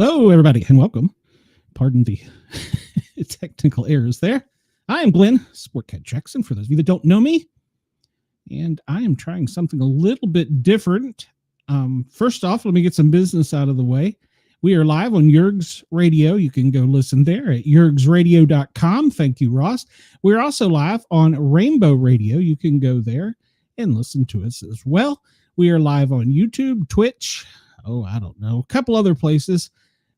Hello, everybody, and welcome. Pardon the technical errors there. I am Glen, Sportcat Jackson, for those of you that don't know me, and I am trying something a little bit different. First off, let me get some business out of the way. We are live on Yerg's Radio. You can go listen there at yergsradio.com. Thank you, Ross. We're also live on Rainbow Radio. You can go there and listen to us as well. We are live on YouTube, Twitch, a couple other places.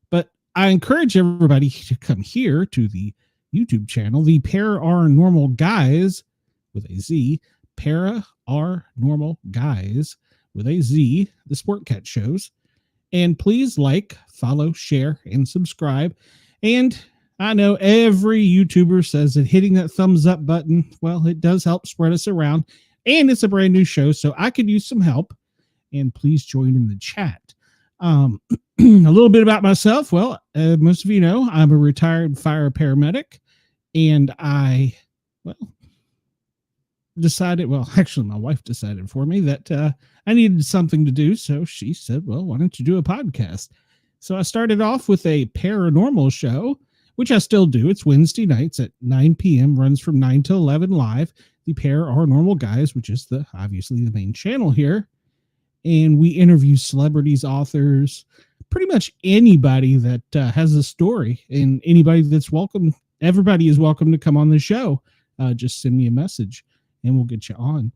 But I encourage everybody to come here to the YouTube channel, the Paranormal Guys with a Z, Paranormal Guys with a Z, the Sportcat shows. And please like, follow, share, and subscribe. And I know every YouTuber says that hitting that thumbs up button, well, it does help spread us around. And it's a brand new show, so I could use some help. And please join in the chat. A little bit about myself. Well, most of you know, I'm a retired fire paramedic. And I decided, actually my wife decided for me that I needed something to do. So she said, well, why don't you do a podcast? So I started off with a paranormal show, which I still do. It's Wednesday nights at 9 p.m., runs from 9 to 11 live. The Paranormal Guys, which is obviously the main channel here. And we interview celebrities, authors, pretty much anybody that has a story, and anybody that's welcome. Everybody is welcome to come on the show. Just send me a message and we'll get you on.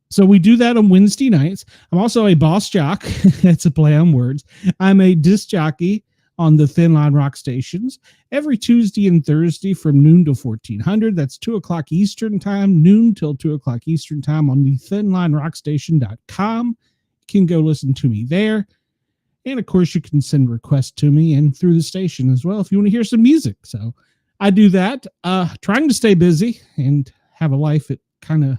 So we do that on Wednesday nights. I'm also a boss jock. That's a play on words. I'm a disc jockey on the Thin Line Rock stations every Tuesday and Thursday from noon to 1400. That's 2 o'clock Eastern time, noon till 2 o'clock Eastern time on the thinlinerockstation.com. You can go listen to me there. And of course, you can send requests to me and through the station as well if you want to hear some music. So I do that, trying to stay busy and have a life. It kind of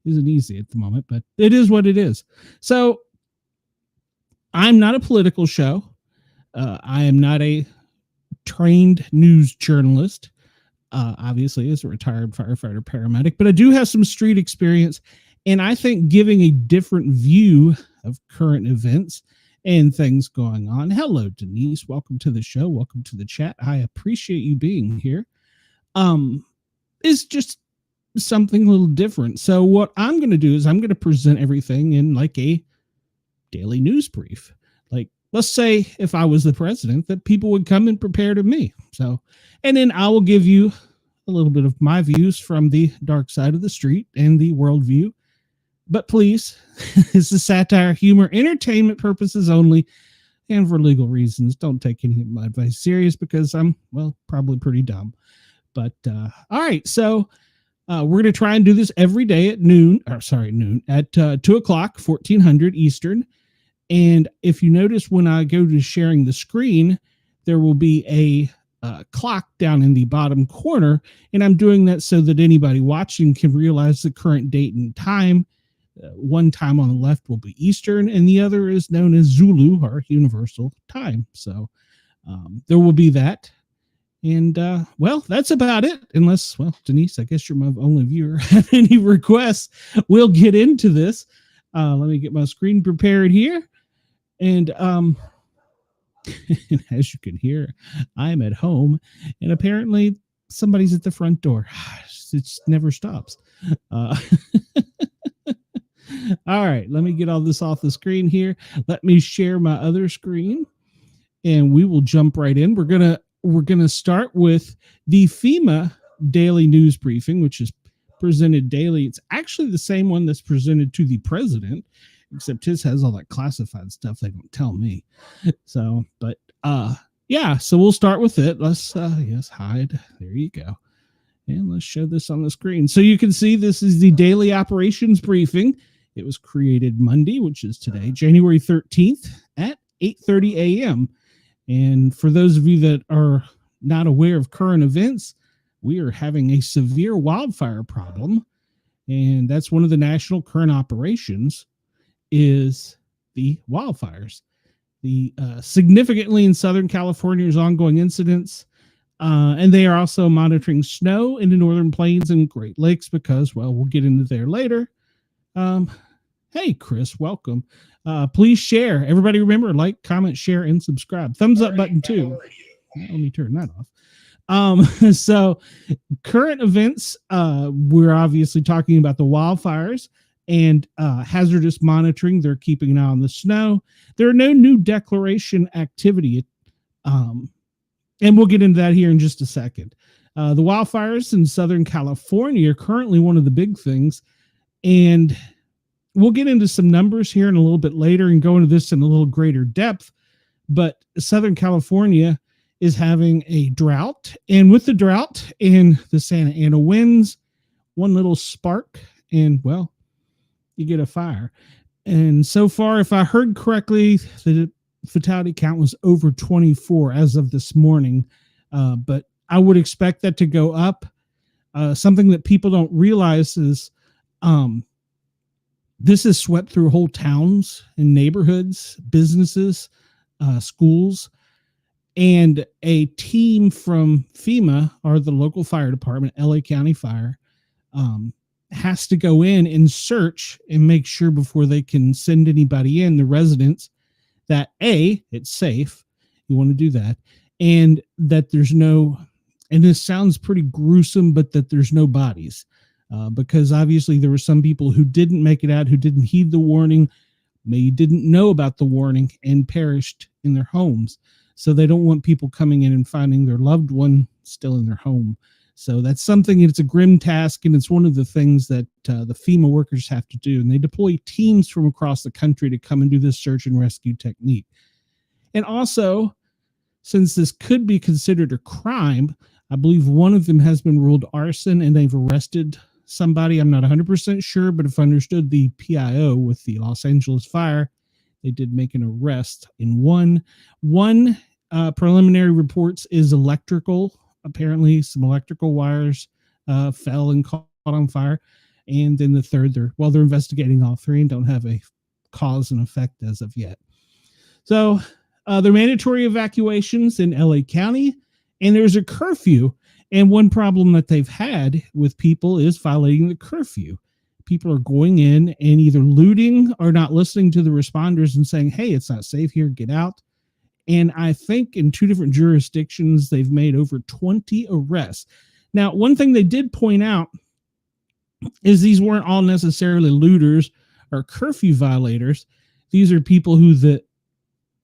isn't easy at the moment, but it is what it is. So I'm not a political show. I am not a trained news journalist, obviously, as a retired firefighter paramedic, but I do have some street experience, and I think giving a different view of current events and things going on. Hello, Denise. Welcome to the show. Welcome to the chat. I appreciate you being here. Is just something a little different. So what I'm going to do is I'm going to present everything in like a daily news brief. Like, let's say if I was the president, that people would come and prepare to me. So, and then I will give you a little bit of my views from the dark side of the street and the worldview. But please, this is satire, humor, entertainment purposes only, and for legal reasons. Don't take any of my advice serious because I'm, probably pretty dumb. But, all right. So we're going to try and do this every day at at 2 o'clock, 1400 Eastern. And if you notice when I go to sharing the screen, there will be a clock down in the bottom corner. And I'm doing that so that anybody watching can realize the current date and time. One time on the left will be Eastern, and the other is known as Zulu, or Universal Time. So there will be that. And, that's about it. Unless, Denise, I guess you're my only viewer. Have any requests? We'll get into this. Let me get my screen prepared here. And as you can hear, I'm at home, and apparently somebody's at the front door. It never stops. All right, let me get all this off the screen here. Let me share my other screen, and we will jump right in. We're gonna start with the FEMA daily news briefing, which is presented daily. It's actually the same one that's presented to the president, except his has all that classified stuff they don't tell me. So, but so we'll start with it. Let's hide. There you go. And let's show this on the screen. So you can see this is the daily operations briefing. It was created Monday, which is today, January 13th at 8:30 a.m. And for those of you that are not aware of current events, we are having a severe wildfire problem. And that's one of the national current operations is the wildfires. The significantly in Southern California's ongoing incidents. And they are also monitoring snow in the Northern Plains and Great Lakes because, we'll get into there later. Hey, Chris, welcome. Please share. Everybody remember, like, comment, share, and subscribe. Thumbs up button too. Let me turn that off. So current events, we're obviously talking about the wildfires and hazardous monitoring. They're keeping an eye on the snow. There are no new declaration activity. And we'll get into that here in just a second. The wildfires in Southern California are currently one of the big things. And we'll get into some numbers here in a little bit later and go into this in a little greater depth. But Southern California is having a drought. And with the drought and the Santa Ana winds, one little spark, and well, you get a fire. And so far, if I heard correctly, the fatality count was over 24 as of this morning. But I would expect that to go up. Something that people don't realize is this has swept through whole towns and neighborhoods, businesses, schools. And a team from FEMA, or the local fire department, LA County Fire, has to go in and search and make sure before they can send anybody in, the residents, that A, it's safe. You want to do that. And that there's no, and this sounds pretty gruesome, but that there's no bodies. Because obviously there were some people who didn't make it out, who didn't heed the warning, maybe didn't know about the warning and perished in their homes. So they don't want people coming in and finding their loved one still in their home. So that's something, it's a grim task, and it's one of the things that the FEMA workers have to do. And they deploy teams from across the country to come and do this search and rescue technique. And also, since this could be considered a crime, I believe one of them has been ruled arson, and they've arrested somebody. I'm not 100% sure, but if I understood the PIO with the Los Angeles fire, they did make an arrest in one. Preliminary reports is electrical. Apparently, some electrical wires fell and caught on fire. And then the third, they're investigating all three and don't have a cause and effect as of yet. So there are mandatory evacuations in LA County, and there's a curfew. And one problem that they've had with people is violating the curfew. People are going in and either looting or not listening to the responders and saying, hey, it's not safe here, get out. And I think in 2 different jurisdictions, they've made over 20 arrests. Now, one thing they did point out is these weren't all necessarily looters or curfew violators. These are people who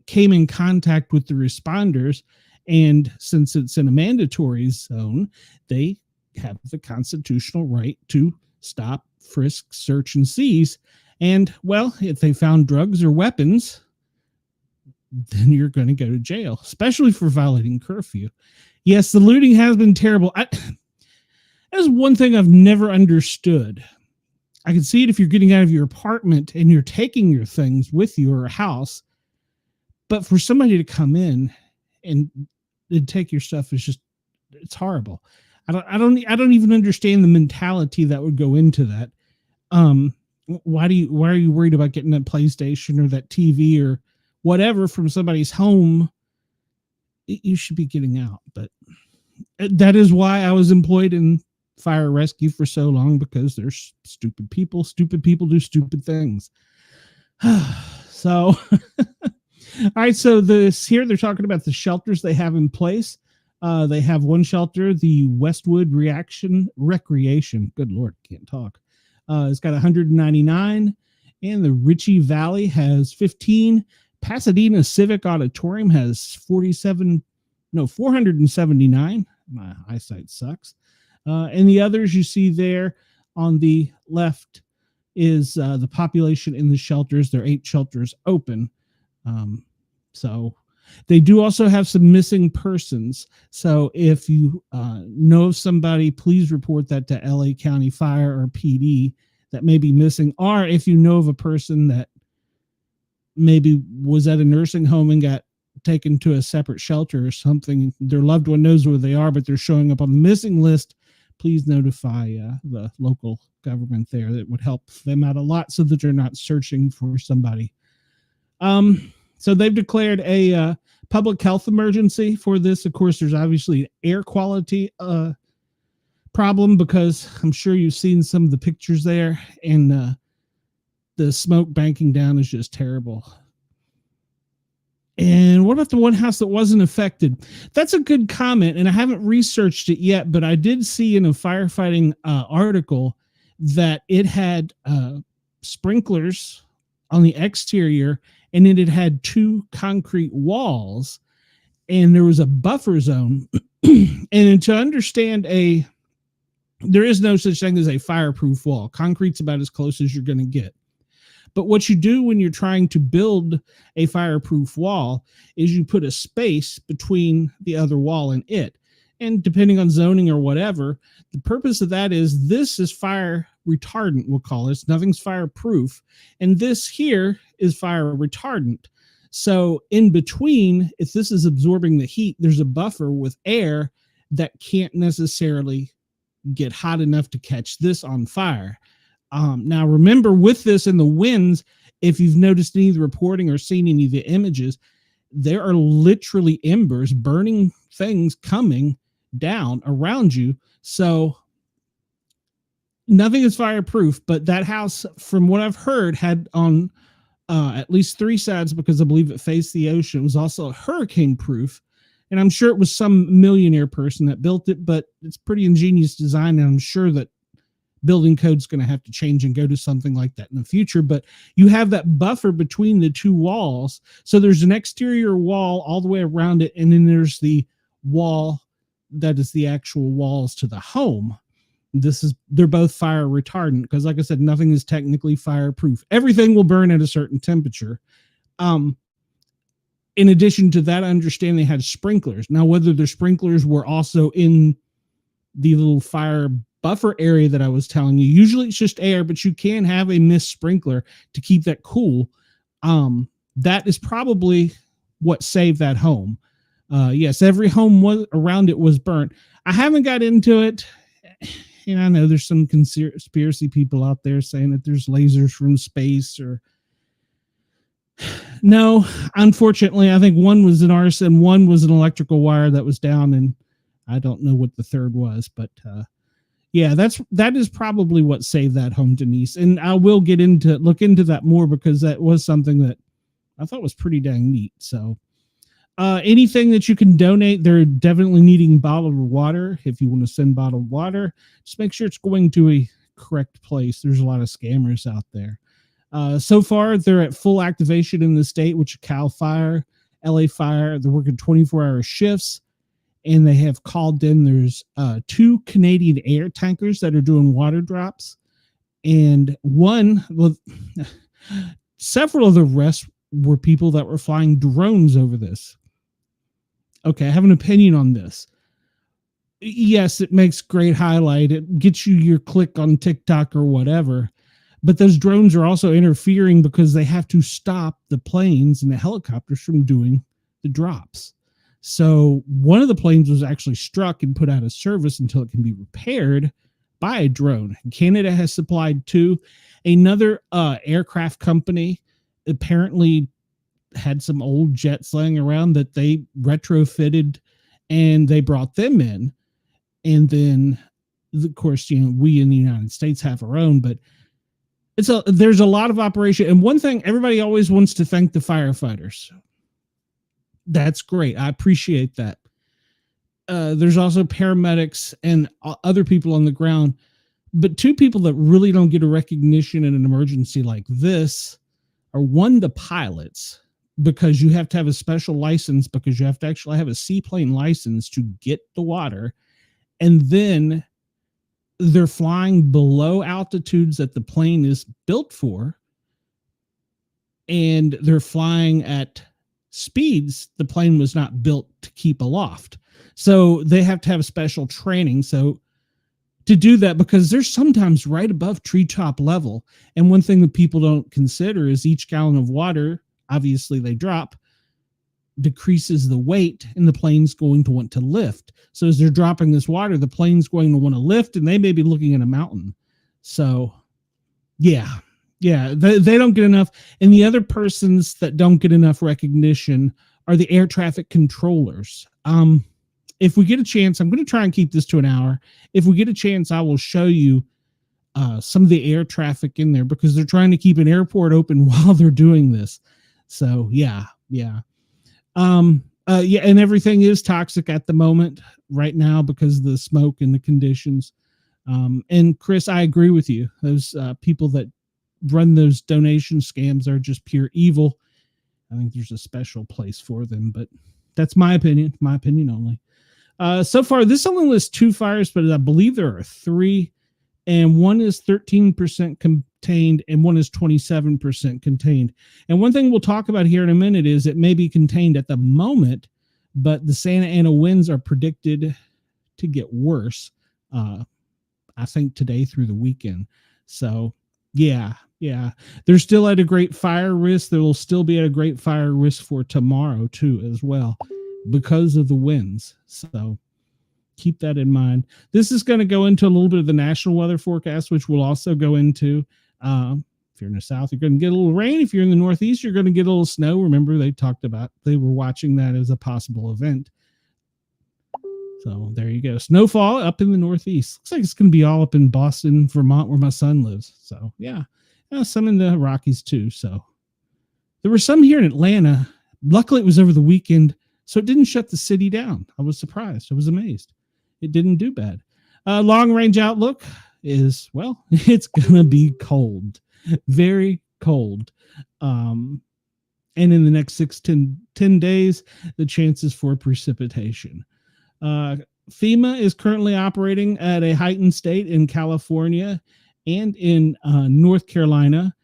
came in contact with the responders. And since it's in a mandatory zone, they have the constitutional right to stop, frisk, search, and seize. And, well, if they found drugs or weapons, then you're going to go to jail, especially for violating curfew. Yes, the looting has been terrible. That's one thing I've never understood. I can see it if you're getting out of your apartment and you're taking your things with you or a house. But for somebody to come in and take your stuff is just, it's horrible. I don't even understand the mentality that would go into that. Why are you worried about getting that PlayStation or that TV or whatever from somebody's home? You should be getting out. But that is why I was employed in fire rescue for so long, because there's stupid people. Stupid people do stupid things. So, all right. So here they're talking about the shelters they have in place. They have one shelter, the Westwood Recreation. Good Lord, can't talk. It's got 199, and the Ritchie Valley has 15. Pasadena Civic Auditorium has 479. My eyesight sucks. And the others you see there on the left is the population in the shelters. There are 8 shelters open. So they do also have some missing persons. So if you know of somebody, please report that to LA County Fire or PD that may be missing. Or if you know of a person that maybe was at a nursing home and got taken to a separate shelter or something, their loved one knows where they are, but they're showing up on the missing list, please notify the local government there. That would help them out a lot so that they're not searching for somebody. So they've declared a public health emergency for this. Of course, there's obviously an air quality problem, because I'm sure you've seen some of the pictures there. And The smoke banking down is just terrible. And what about the one house that wasn't affected? That's a good comment, and I haven't researched it yet, but I did see in a firefighting article that it had sprinklers on the exterior, and it had 2 concrete walls, and there was a buffer zone. And to understand there is no such thing as a fireproof wall. Concrete's about as close as you're going to get. But what you do when you're trying to build a fireproof wall is you put a space between the other wall and it. And depending on zoning or whatever, the purpose of that is this is fire retardant, we'll call it. Nothing's fireproof. And this here is fire retardant. So in between, if this is absorbing the heat, there's a buffer with air that can't necessarily get hot enough to catch this on fire. Now, remember, with this and the winds, if you've noticed any of the reporting or seen any of the images, there are literally embers, burning things coming down around you. So nothing is fireproof, but that house, from what I've heard, had on at least 3 sides, because I believe it faced the ocean. It was also hurricane proof. And I'm sure it was some millionaire person that built it, but it's pretty ingenious design. And I'm sure that building code's going to have to change and go to something like that in the future. But you have that buffer between the 2 walls. So there's an exterior wall all the way around it. And then there's the wall that is the actual walls to the home. They're both fire retardant because, like I said, nothing is technically fireproof. Everything will burn at a certain temperature. In addition to that, I understand they had sprinklers. Now, whether the sprinklers were also in the little fire buffer area that I was telling you, usually it's just air, but you can have a mist sprinkler to keep that cool. That is probably what saved that home. Yes, every home around it was burnt. I haven't got into it. And I know there's some conspiracy people out there saying that there's lasers from space or... No, unfortunately, I think one was an arson, one was an electrical wire that was down, and I don't know what the third was, but yeah, that is probably what saved that home, Denise. And I will look into that more, because that was something that I thought was pretty dang neat. So anything that you can donate, they're definitely needing bottled water. If you want to send bottled water, just make sure it's going to a correct place. There's a lot of scammers out there. So far, they're at full activation in the state, which Cal Fire, LA Fire. They're working 24-hour shifts, and they have called in. There's 2 Canadian air tankers that are doing water drops, and several of the rest were people that were flying drones over this. Okay, I have an opinion on this. Yes, it makes great highlight. It gets you your click on TikTok or whatever. But those drones are also interfering because they have to stop the planes and the helicopters from doing the drops. So one of the planes was actually struck and put out of service until it can be repaired by a drone. Canada has supplied 2. Another aircraft company apparently had some old jets laying around that they retrofitted, and they brought them in. And then, of course, we in the United States have our own, but there's a lot of operation. And one thing, everybody always wants to thank the firefighters. That's great. I appreciate that. There's also paramedics and other people on the ground. But 2 people that really don't get a recognition in an emergency like this are, one, the pilots, because you have to have a special license, because you have to actually have a seaplane license to get the water. And then they're flying below altitudes that the plane is built for, and they're flying at speeds the plane was not built to keep aloft. So they have to have special training. So to do that, because they're sometimes right above treetop level. And one thing that people don't consider is each gallon of water, obviously they drop, decreases the weight, and the plane's going to want to lift. So as they're dropping this water, the plane's going to want to lift, and they may be looking at a mountain. So yeah, they don't get enough. And the other persons that don't get enough recognition are the air traffic controllers. If we get a chance, I'm going to try and keep this to an hour. If we get a chance, I will show you some of the air traffic in there because they're trying to keep an airport open while they're doing this. So yeah. And everything is toxic at the moment right now because of the smoke and the conditions. And Chris, I agree with you. Those people that run those donation scams are just pure evil. I think there's a special place for them, but that's my opinion only. So far, this only lists 2 fires, but I believe there are 3, and one is 13% contained and one is 27% contained. And one thing we'll talk about here in a minute is it may be contained at the moment, but the Santa Ana winds are predicted to get worse, I think today through the weekend. So yeah. They're still at a great fire risk. There will still be at a great fire risk for tomorrow too, as well, because of the winds. So keep that in mind. This is going to go into a little bit of the national weather forecast, which we'll also go into. If you're in the South, you're going to get a little rain. If you're in the Northeast, you're going to get a little snow. Remember, they were watching that as a possible event. So there you go. Snowfall up in the Northeast. Looks like it's going to be all up in Boston, Vermont, where my son lives. So yeah. Some in the Rockies too. So there were some here in Atlanta. Luckily, it was over the weekend, so it didn't shut the city down. I was surprised. I was amazed. It didn't do bad. Long range outlook is, well, it's going to be cold, very cold. And in the next 10 days, the chances for precipitation. FEMA is currently operating at a heightened state in California and in North Carolina.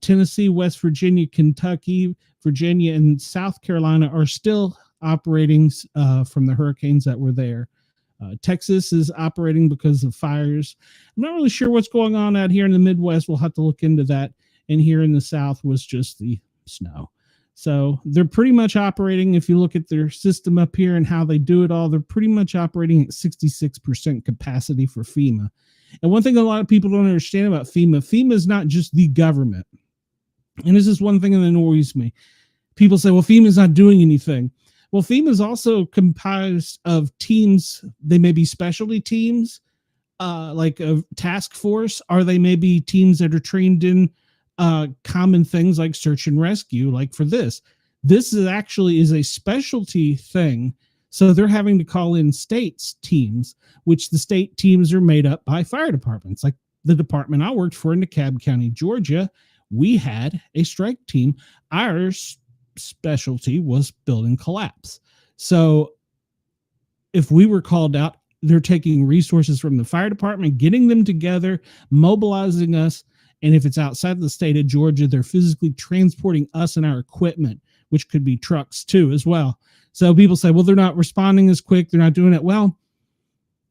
Tennessee, West Virginia, Kentucky, Virginia, and South Carolina are still operating from the hurricanes that were there. Texas is operating because of fires. I'm not really sure what's going on out here in the Midwest. We'll have to look into that. And here in the South was just the snow. So they're pretty much operating. If you look at their system up here and how they do it all, they're pretty much operating at 66% capacity for FEMA. And one thing a lot of people don't understand about FEMA is not just the government. And this is one thing that annoys me. People say, well, FEMA is not doing anything. Well, FEMA is also comprised of teams. They may be specialty teams, like a task force, or they may be teams that are trained in common things like search and rescue. Like for this is actually a specialty thing. So they're having to call in states teams, which the state teams are made up by fire departments. Like the department I worked for in DeKalb County, Georgia, we had a strike team. Our specialty was building collapse. So if we were called out, they're taking resources from the fire department, getting them together, mobilizing us. And if it's outside the state of Georgia, they're physically transporting us and our equipment, which could be trucks too as well. So people say, well, they're not responding as quick. They're not doing it. Well,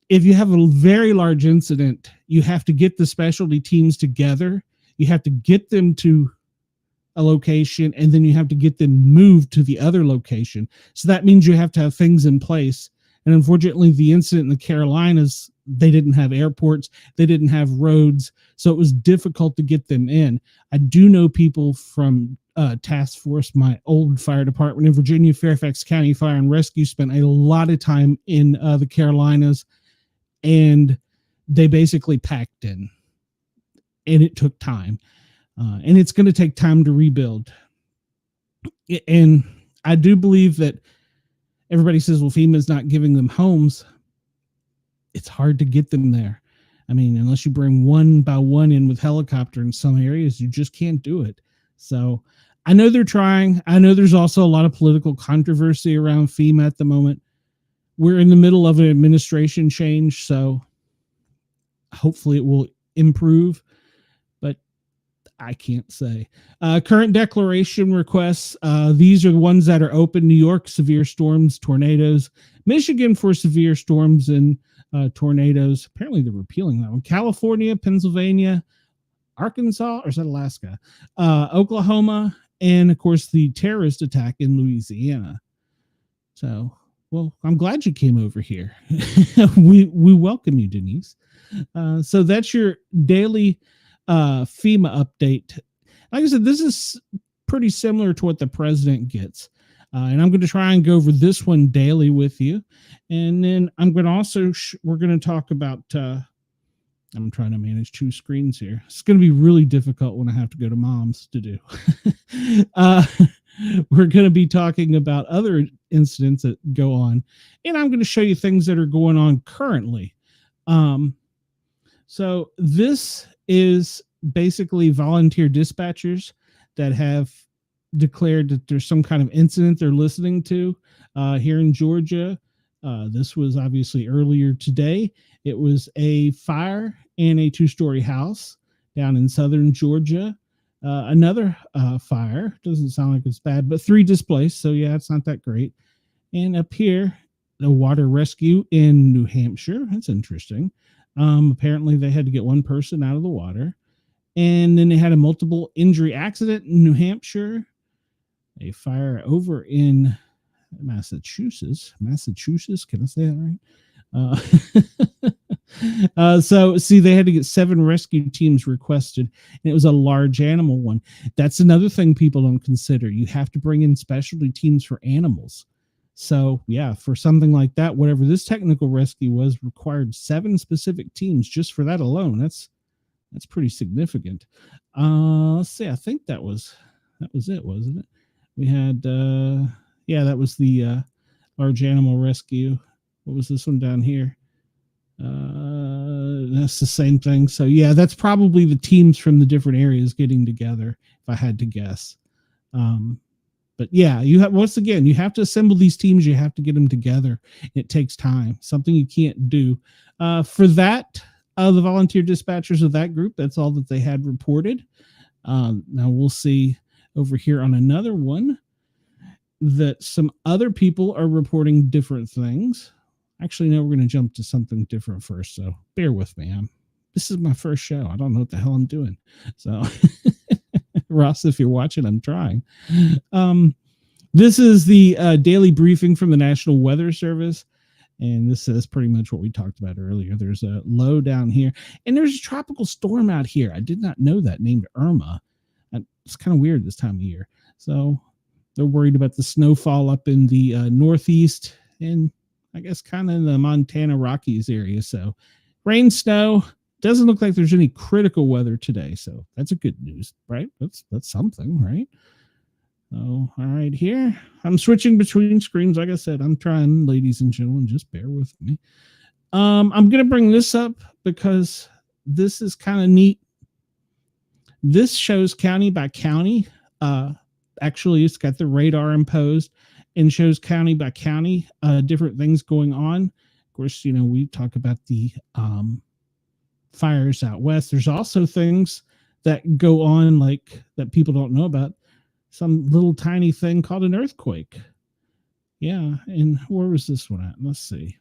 if you have a very large incident, you have to get the specialty teams together. You have to get them to a location, and then you have to get them moved to the other location. So that means you have to have things in place. And unfortunately, the incident in the Carolinas, they didn't have airports. They didn't have roads. So it was difficult to get them in. I do know people from task force, my old fire department in Virginia, Fairfax County Fire and Rescue, spent a lot of time in the Carolinas, and they basically packed in, and it took time, and it's going to take time to rebuild. And I do believe that everybody says, well, FEMA is not giving them homes. It's hard to get them there. I mean, unless you bring one by one in with helicopter in some areas, you just can't do it. So I know they're trying. I know there's also a lot of political controversy around FEMA at the moment. We're in the middle of an administration change, so hopefully it will improve, but I can't say. Current declaration requests. These are the ones that are open. New York, severe storms, tornadoes. Michigan for severe storms and tornadoes. Apparently they're repealing that one. California, Pennsylvania, Arkansas, or is that Alaska? Oklahoma, and of course the terrorist attack in Louisiana. So, well, I'm glad you came over here. we welcome you, Denise. So that's your daily FEMA update. Like I said, this is pretty similar to what the president gets. And I'm going to try and go over this one daily with you. And then I'm going to also, we're going to talk about I'm trying to manage two screens here. It's going to be really difficult when I have to go to mom's to do. uh, we're going to be talking about other incidents that go on, and I'm going to show you things that are going on currently. So this is basically volunteer dispatchers that have declared that there's some kind of incident they're listening to here in Georgia. This was obviously earlier today. It was a fire in a two-story house down in southern Georgia. Another fire, doesn't sound like it's bad, but 3 displaced. So yeah, it's not that great. And up here, the water rescue in New Hampshire. That's interesting. Apparently they had to get one person out of the water. And then they had a multiple injury accident in New Hampshire. A fire over in Massachusetts. Can I say that right? So see, they had to get 7 rescue teams requested, and it was a large animal one. That's another thing people don't consider. You have to bring in specialty teams for animals. So yeah, for something like that, whatever this technical rescue was, required 7 specific teams just for that alone. That's pretty significant. Let's see. I think that was it, wasn't it? We had that was the large animal rescue. What was this one down here? That's the same thing. So yeah, that's probably the teams from the different areas getting together, if I had to guess. But yeah, you have, once again, you have to assemble these teams. You have to get them together. It takes time, something you can't do. For that, the volunteer dispatchers of that group, that's all that they had reported. Now we'll see over here on another one that some other people are reporting different things. Actually, no, we're going to jump to something different first. So bear with me. This is my first show. I don't know what the hell I'm doing. So Ross, if you're watching, I'm trying. This is the daily briefing from the National Weather Service. And this is pretty much what we talked about earlier. There's a low down here, and there's a tropical storm out here. I did not know that, named Irma. It's kind of weird this time of year. So they're worried about the snowfall up in the northeast and I guess kind of in the Montana Rockies area. So rain, snow. Doesn't look like there's any critical weather today. So that's a good news, right? That's something, right? Oh, all right, here. I'm switching between screens. Like I said, I'm trying, ladies and gentlemen, just bear with me. I'm going to bring this up because this is kind of neat. This shows county by county. Actually, it's got the radar imposed and shows county by county, different things going on. Of course, we talk about the fires out west. There's also things that go on like that people don't know about. Some little tiny thing called an earthquake. Yeah, and where was this one at? Let's see.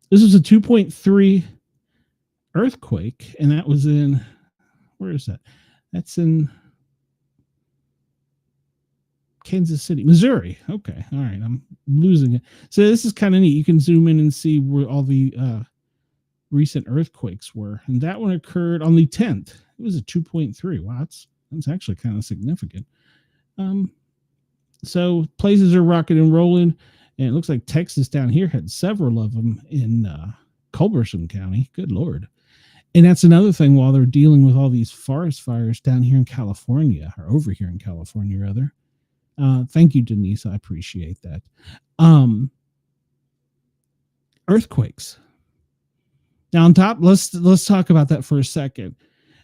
This was a 2.3 earthquake, and that was in, where is that? That's in Kansas City, Missouri. Okay, all right, I'm losing it. So this is kind of neat. You can zoom in and see where all the recent earthquakes were, and that one occurred on the 10th. It was a 2.3. Wow, that's actually kind of significant. So places are rocking and rolling, and it looks like Texas down here had several of them in Culberson County. Good Lord. And that's another thing while they're dealing with all these forest fires down here in California, or over here in California, rather. Thank you, Denise. I appreciate that. Earthquakes. Now on top, let's talk about that for a second.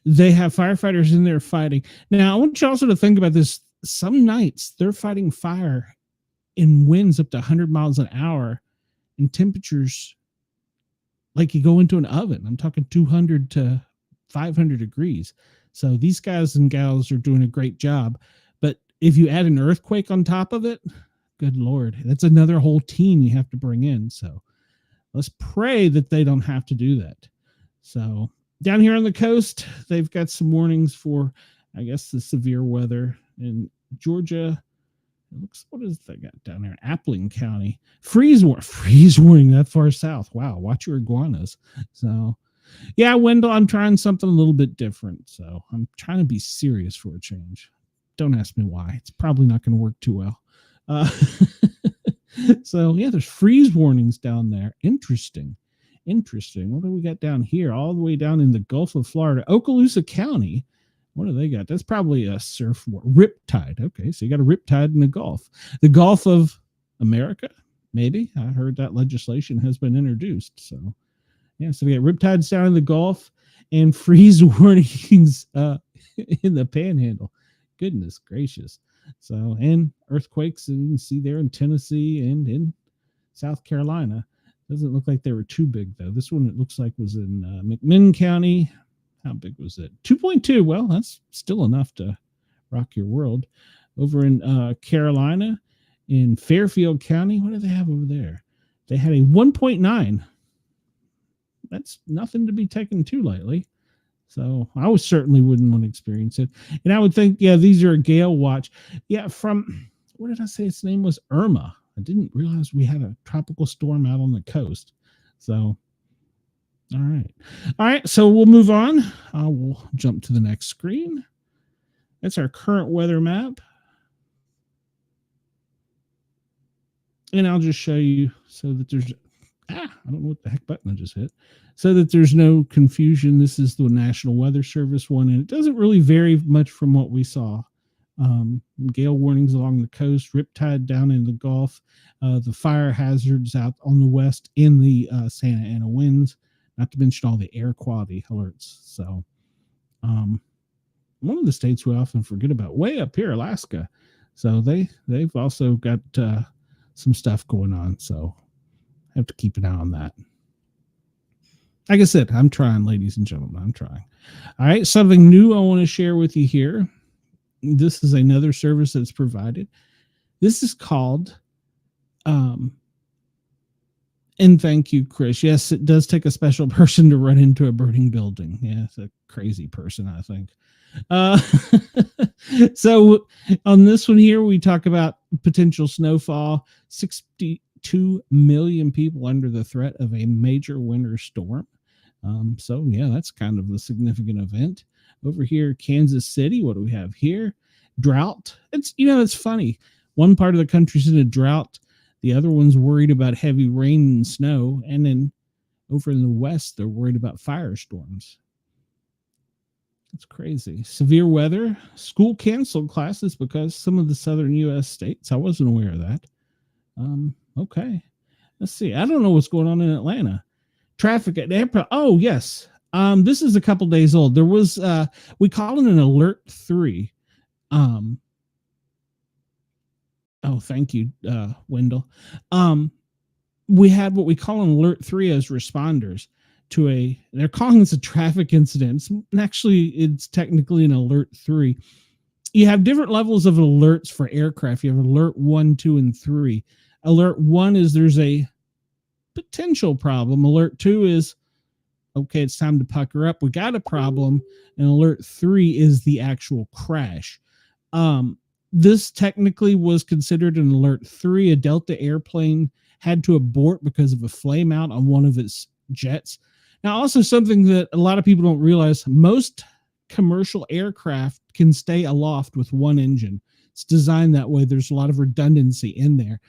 They have firefighters in there fighting. Now, I want you also to think about this. Some nights they're fighting fire in winds up to 100 miles an hour and temperatures like you go into an oven. I'm talking 200 to 500 degrees. So these guys and gals are doing a great job. But if you add an earthquake on top of it, good Lord, that's another whole team you have to bring in. So let's pray that they don't have to do that. So down here on the coast, they've got some warnings for, I guess, the severe weather in Georgia. It looks, what is they got down there? Appling County. Freeze warning that far south. Wow, watch your iguanas. So, yeah, Wendell, I'm trying something a little bit different. So I'm trying to be serious for a change. Don't ask me why. It's probably not going to work too well. So, yeah, there's freeze warnings down there. Interesting. Interesting. What do we got down here? All the way down in the Gulf of Florida, Okaloosa County. What do they got? That's probably a surf war. Riptide. Okay, so you got a riptide in the Gulf. The Gulf of America, maybe. I heard that legislation has been introduced. So, yeah, so we got riptides down in the Gulf and freeze warnings in the Panhandle. Goodness gracious. So, and earthquakes, and you can see there in Tennessee and in South Carolina. Doesn't look like they were too big, though. This one, it looks like, was in McMinn County. How big was it? 2.2. Well, that's still enough to rock your world. Over in Carolina, in Fairfield County, what do they have over there? They had a 1.9. That's nothing to be taken too lightly. So I certainly wouldn't want to experience it. And I would think, yeah, these are a gale watch. Yeah, from, what did I say its name was? Irma. I didn't realize we had a tropical storm out on the coast. So, all right. All right, so we'll move on. We'll jump to the next screen. That's our current weather map. And I'll just show you so that there's, I don't know what the heck button I just hit. So that there's no confusion. This is the National Weather Service one, and it doesn't really vary much from what we saw. Gale warnings along the coast, riptide down in the Gulf, the fire hazards out on the west in the Santa Ana winds, not to mention all the air quality alerts. So one of the states we often forget about, way up here, Alaska. So they've also got some stuff going on. So have to keep an eye on that. Like I said, I'm trying, ladies and gentlemen. I'm trying. All right, something new I want to share with you here. This is another service that's provided. This is called, and thank you, Chris. Yes, it does take a special person to run into a burning building. Yeah, it's a crazy person, I think. So on this one here, we talk about potential snowfall, 62 million people under the threat of a major winter storm. So yeah, that's kind of a significant event. Over here, Kansas City, what do we have here? Drought. It's funny. One part of the country's in a drought. The other one's worried about heavy rain and snow. And then over in the West, they're worried about firestorms. It's crazy. Severe weather. School canceled classes because some of the southern U.S. states. I wasn't aware of that. Okay. Let's see. I don't know what's going on in Atlanta. Traffic at airport. Oh, yes. This is a couple days old. There was, we call it an alert 3. Oh, thank you, Wendell. We had what we call an alert 3 as responders to they're calling this a traffic incident. And actually, it's technically an alert 3. You have different levels of alerts for aircraft. You have alert 1, 2, and 3. Alert 1 is there's a potential problem. Alert 2 is, okay, it's time to pucker up. We got a problem. And alert 3 is the actual crash. This technically was considered an alert 3. A Delta airplane had to abort because of a flame out on one of its jets. Now, also something that a lot of people don't realize, most commercial aircraft can stay aloft with one engine. It's designed that way. There's a lot of redundancy in there.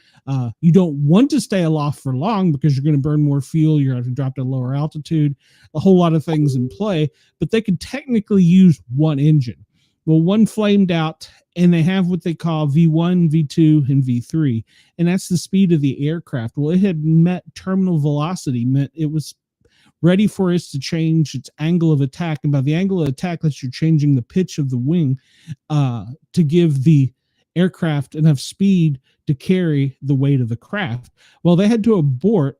You don't want to stay aloft for long because you're going to burn more fuel. You're going to have to drop to lower altitude, a whole lot of things in play, but they could technically use one engine. Well, one flamed out, and they have what they call V1, V2, and V3, and that's the speed of the aircraft. Well, it had met terminal velocity, meant it was ready for us to change its angle of attack, and by the angle of attack, that you're changing the pitch of the wing to give the aircraft enough speed to carry the weight of the craft. Well, they had to abort,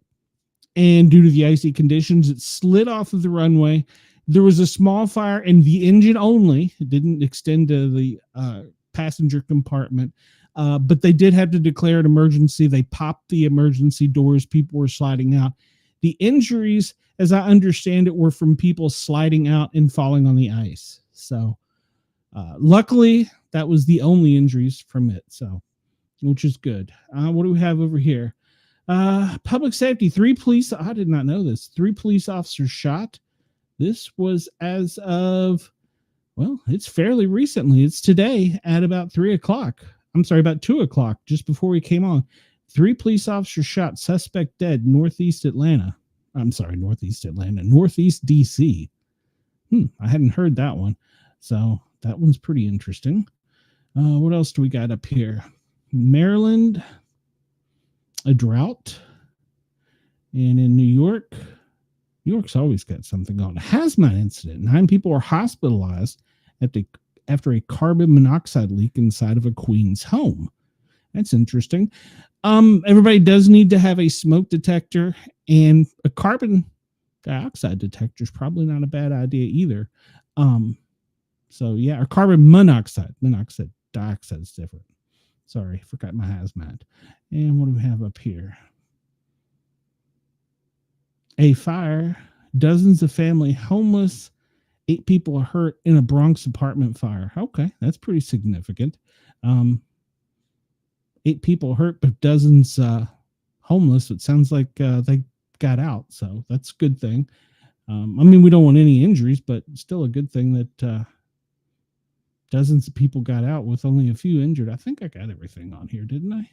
and due to the icy conditions, it slid off of the runway. There was a small fire in the engine only. It didn't extend to the passenger compartment, but they did have to declare an emergency. They popped the emergency doors. People were sliding out. The injuries, as I understand it, were from people sliding out and falling on the ice. So luckily, that was the only injuries from it. So, which is good. What do we have over here? Public safety, 3 police. I did not know this. 3 police officers shot. This was as of, well, it's fairly recently. It's today at about 3 o'clock. I'm sorry, about 2 o'clock, just before we came on. 3 police officers shot, suspect dead, northeast Atlanta. I'm sorry, Northeast Atlanta, Northeast DC. I hadn't heard that one. So that one's pretty interesting. What else do we got up here? Maryland, a drought. And in New York, New York's always got something going. A hazmat incident. 9 people were hospitalized after a carbon monoxide leak inside of a Queens home. That's interesting. Everybody does need to have a smoke detector, and a carbon dioxide detector is probably not a bad idea either. So yeah, or carbon monoxide. Dioxide is different. Sorry, forgot my hazmat. And what do we have up here? A fire, dozens of family homeless, 8 people are hurt in a Bronx apartment fire. Okay, that's pretty significant. 8 people hurt, but dozens homeless. It sounds like they got out, so that's a good thing. I mean, we don't want any injuries, but still a good thing that dozens of people got out with only a few injured. I think I got everything on here, didn't I?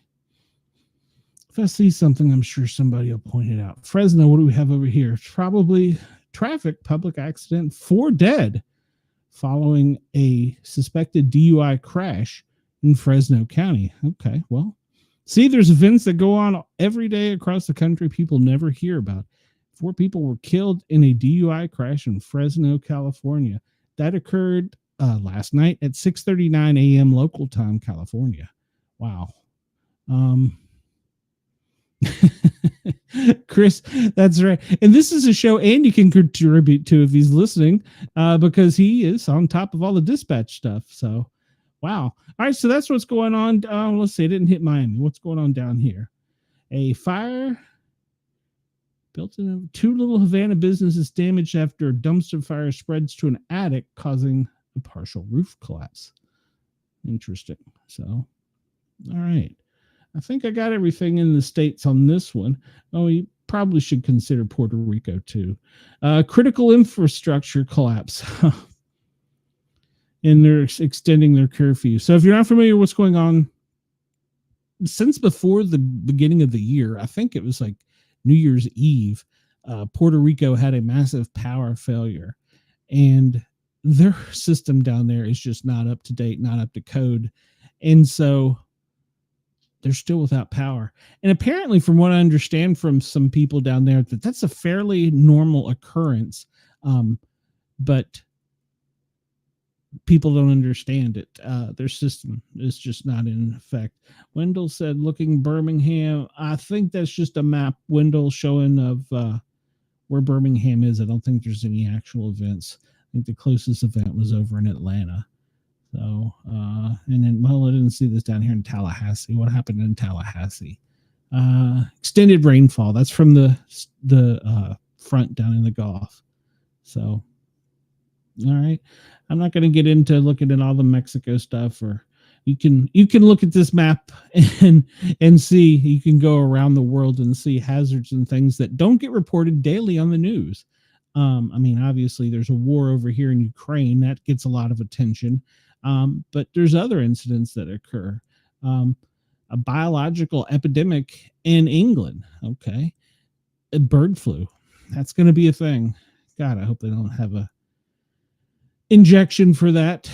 If I see something, I'm sure somebody will point it out. Fresno, what do we have over here? It's probably traffic, public accident, 4 dead following a suspected DUI crash in Fresno County. Okay, well, see, there's events that go on every day across the country people never hear about. 4 people were killed in a DUI crash in Fresno, California. That occurred last night at 6:39 a.m. local time, California. Wow. Chris, that's right. And this is a show Andy can contribute to if he's listening, because he is on top of all the dispatch stuff. So, wow. All right, so that's what's going on. Let's see, it didn't hit Miami. What's going on down here? A fire built in 2 little Havana businesses damaged after a dumpster fire spreads to an attic, causing a partial roof collapse. Interesting. So, all right. I think I got everything in the States on this one. Oh, you probably should consider Puerto Rico too. Critical infrastructure collapse. And they're extending their curfew. So if you're not familiar with what's going on, since before the beginning of the year, I think it was like New Year's Eve, Puerto Rico had a massive power failure. And their system down there is just not up to date, not up to code. And so they're still without power. And apparently, from what I understand from some people down there, that's a fairly normal occurrence. But people don't understand it. Their system is just not in effect. Wendell said, looking Birmingham. I think that's just a map, Wendell, showing of where Birmingham is. I don't think there's any actual events. I think the closest event was over in Atlanta. So, and then, well, I didn't see this down here in Tallahassee. What happened in Tallahassee? Extended rainfall. That's from the front down in the Gulf. So, all right. I'm not going to get into looking at all the Mexico stuff, or you can look at this map and see. You can go around the world and see hazards and things that don't get reported daily on the news. I mean, obviously, there's a war over here in Ukraine that gets a lot of attention. But there's other incidents that occur. A biological epidemic in England. Okay. A bird flu. That's going to be a thing. God, I hope they don't have a injection for that.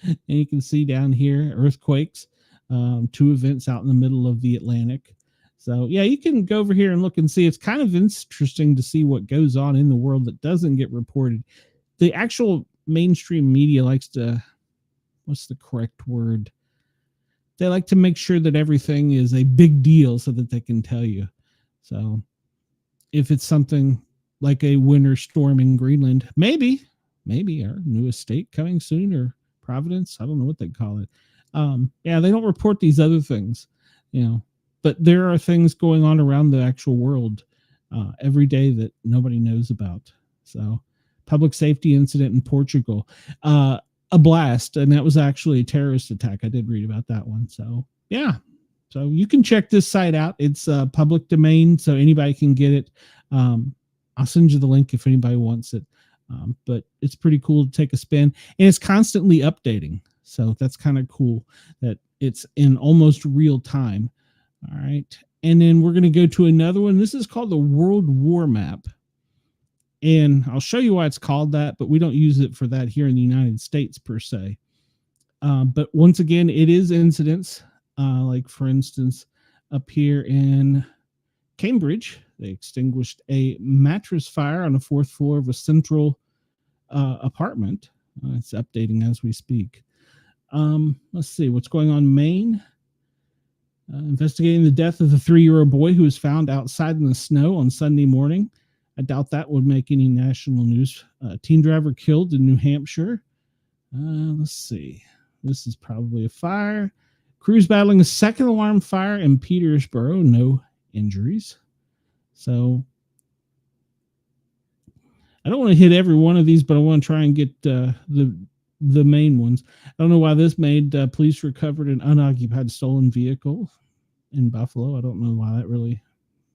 And you can see down here, earthquakes, 2 events out in the middle of the Atlantic. So yeah, you can go over here and look and see. It's kind of interesting to see what goes on in the world that doesn't get reported. The actual mainstream media likes to, what's the correct word? They like to make sure that everything is a big deal so that they can tell you. So if it's something like a winter storm in Greenland, maybe our newest state coming soon, or Providence, I don't know what they call it. Yeah, they don't report these other things, but there are things going on around the actual world every day that nobody knows about. So, public safety incident in Portugal, a blast, and that was actually a terrorist attack. I did read about that one. So yeah, so you can check this site out. It's public domain, so anybody can get it. I'll send you the link if anybody wants it. But it's pretty cool to take a spin, and it's constantly updating. So that's kind of cool that it's in almost real time. All right. And then we're going to go to another one. This is called the World War Map. And I'll show you why it's called that, but we don't use it for that here in the United States per se. But once again, it is incidents. Like, for instance, up here in Cambridge, they extinguished a mattress fire on the fourth floor of a central apartment. It's updating as we speak. Let's see what's going on in Maine. Investigating the death of the 3-year-old boy who was found outside in the snow on Sunday morning. I doubt that would make any national news. Teen driver killed in New Hampshire. Let's see. This is probably a fire. Crews battling a second alarm fire in Petersboro. No injuries. So I don't want to hit every one of these, but I want to try and get the main ones. I don't know why this made police recovered an unoccupied stolen vehicle in Buffalo. I don't know why that really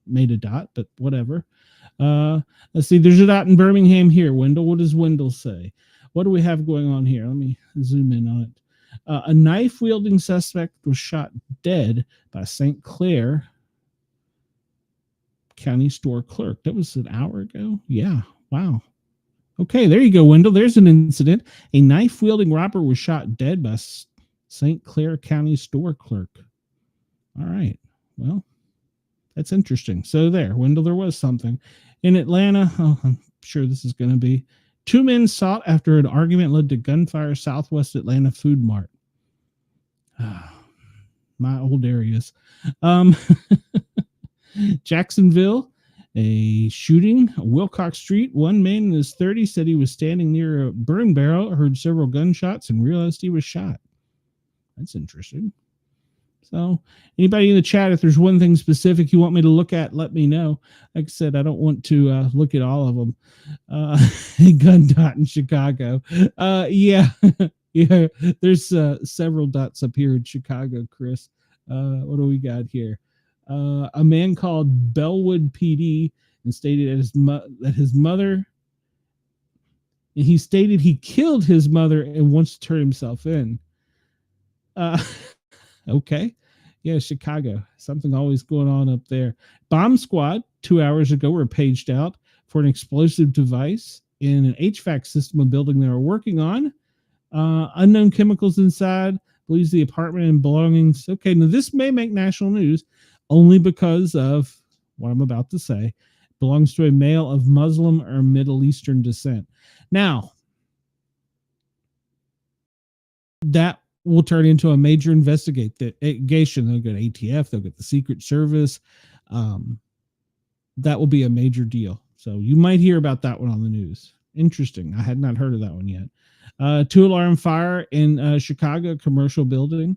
made a dot, but whatever. Let's see. There's a dot in Birmingham here. Wendell, what does Wendell say? What do we have going on here? Let me zoom in on it. A knife-wielding suspect was shot dead by St. Clair County store clerk. That was an hour ago? Yeah. Wow. Okay, there you go, Wendell. There's an incident. A knife-wielding robber was shot dead by St. Clair County store clerk. All right. Well, that's interesting. So there, Wendell, there was something. In Atlanta, I'm sure this is going to be 2 men sought after an argument led to gunfire Southwest Atlanta Food Mart. My old areas. Jacksonville, a shooting, Wilcox Street. One man in his 30s said he was standing near a burn barrel, heard several gunshots, and realized he was shot. That's interesting. So anybody in the chat, if there's one thing specific you want me to look at, let me know. Like I said, I don't want to look at all of them. Gun dot in Chicago. Yeah, yeah. There's several dots up here in Chicago, Chris. What do we got here? A man called Bellwood PD and stated that his mother, and he stated he killed his mother and wants to turn himself in. Okay. Yeah, Chicago. Something always going on up there. Bomb squad 2 hours ago were paged out for an explosive device in an HVAC system of building they were working on. Unknown chemicals inside. Believes the apartment and belongings. Okay, now this may make national news only because of what I'm about to say. Belongs to a male of Muslim or Middle Eastern descent. Now, that will turn into a major investigation. They'll get ATF, they'll get the Secret Service. That will be a major deal. So you might hear about that one on the news. Interesting. I had not heard of that one yet. 2-alarm fire in Chicago commercial building.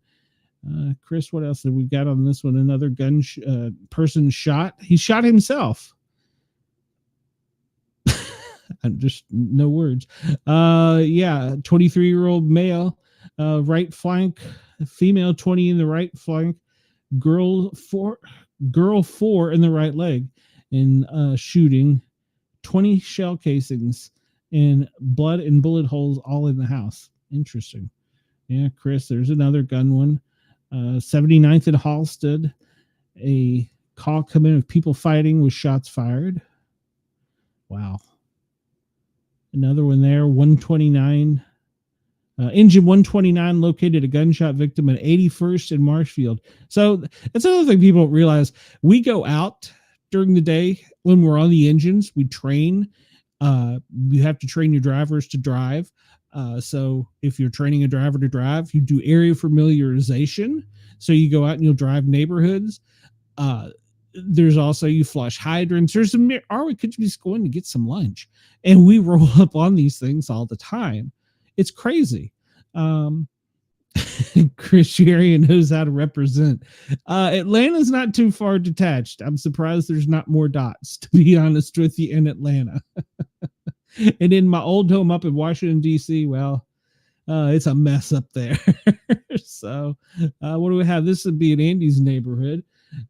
Chris, what else did we got on this one? Another person shot. He shot himself. I'm just no words. Yeah, 23-year-old male. Right flank, female 20 in the right flank, girl 4 in the right leg, in shooting, 20 shell casings and blood and bullet holes all in the house. Interesting. Yeah, Chris, there's another gun one. 79th and Halsted, a call come in of people fighting with shots fired. Wow. Another one there, 129. Engine 129 located a gunshot victim at 81st and Marshfield. So that's another thing people don't realize. We go out during the day when we're on the engines. We train. You have to train your drivers to drive. So if you're training a driver to drive, you do area familiarization. So you go out and you'll drive neighborhoods. There's also, you flush hydrants. There's some, or we could just go in to get some lunch. And we roll up on these things all the time. It's crazy. Chris Sherry knows how to represent. Atlanta's not too far detached. I'm surprised there's not more dots, to be honest with you, in Atlanta. And in my old home up in Washington, D.C., well, it's a mess up there. So what do we have? This would be in Andy's neighborhood.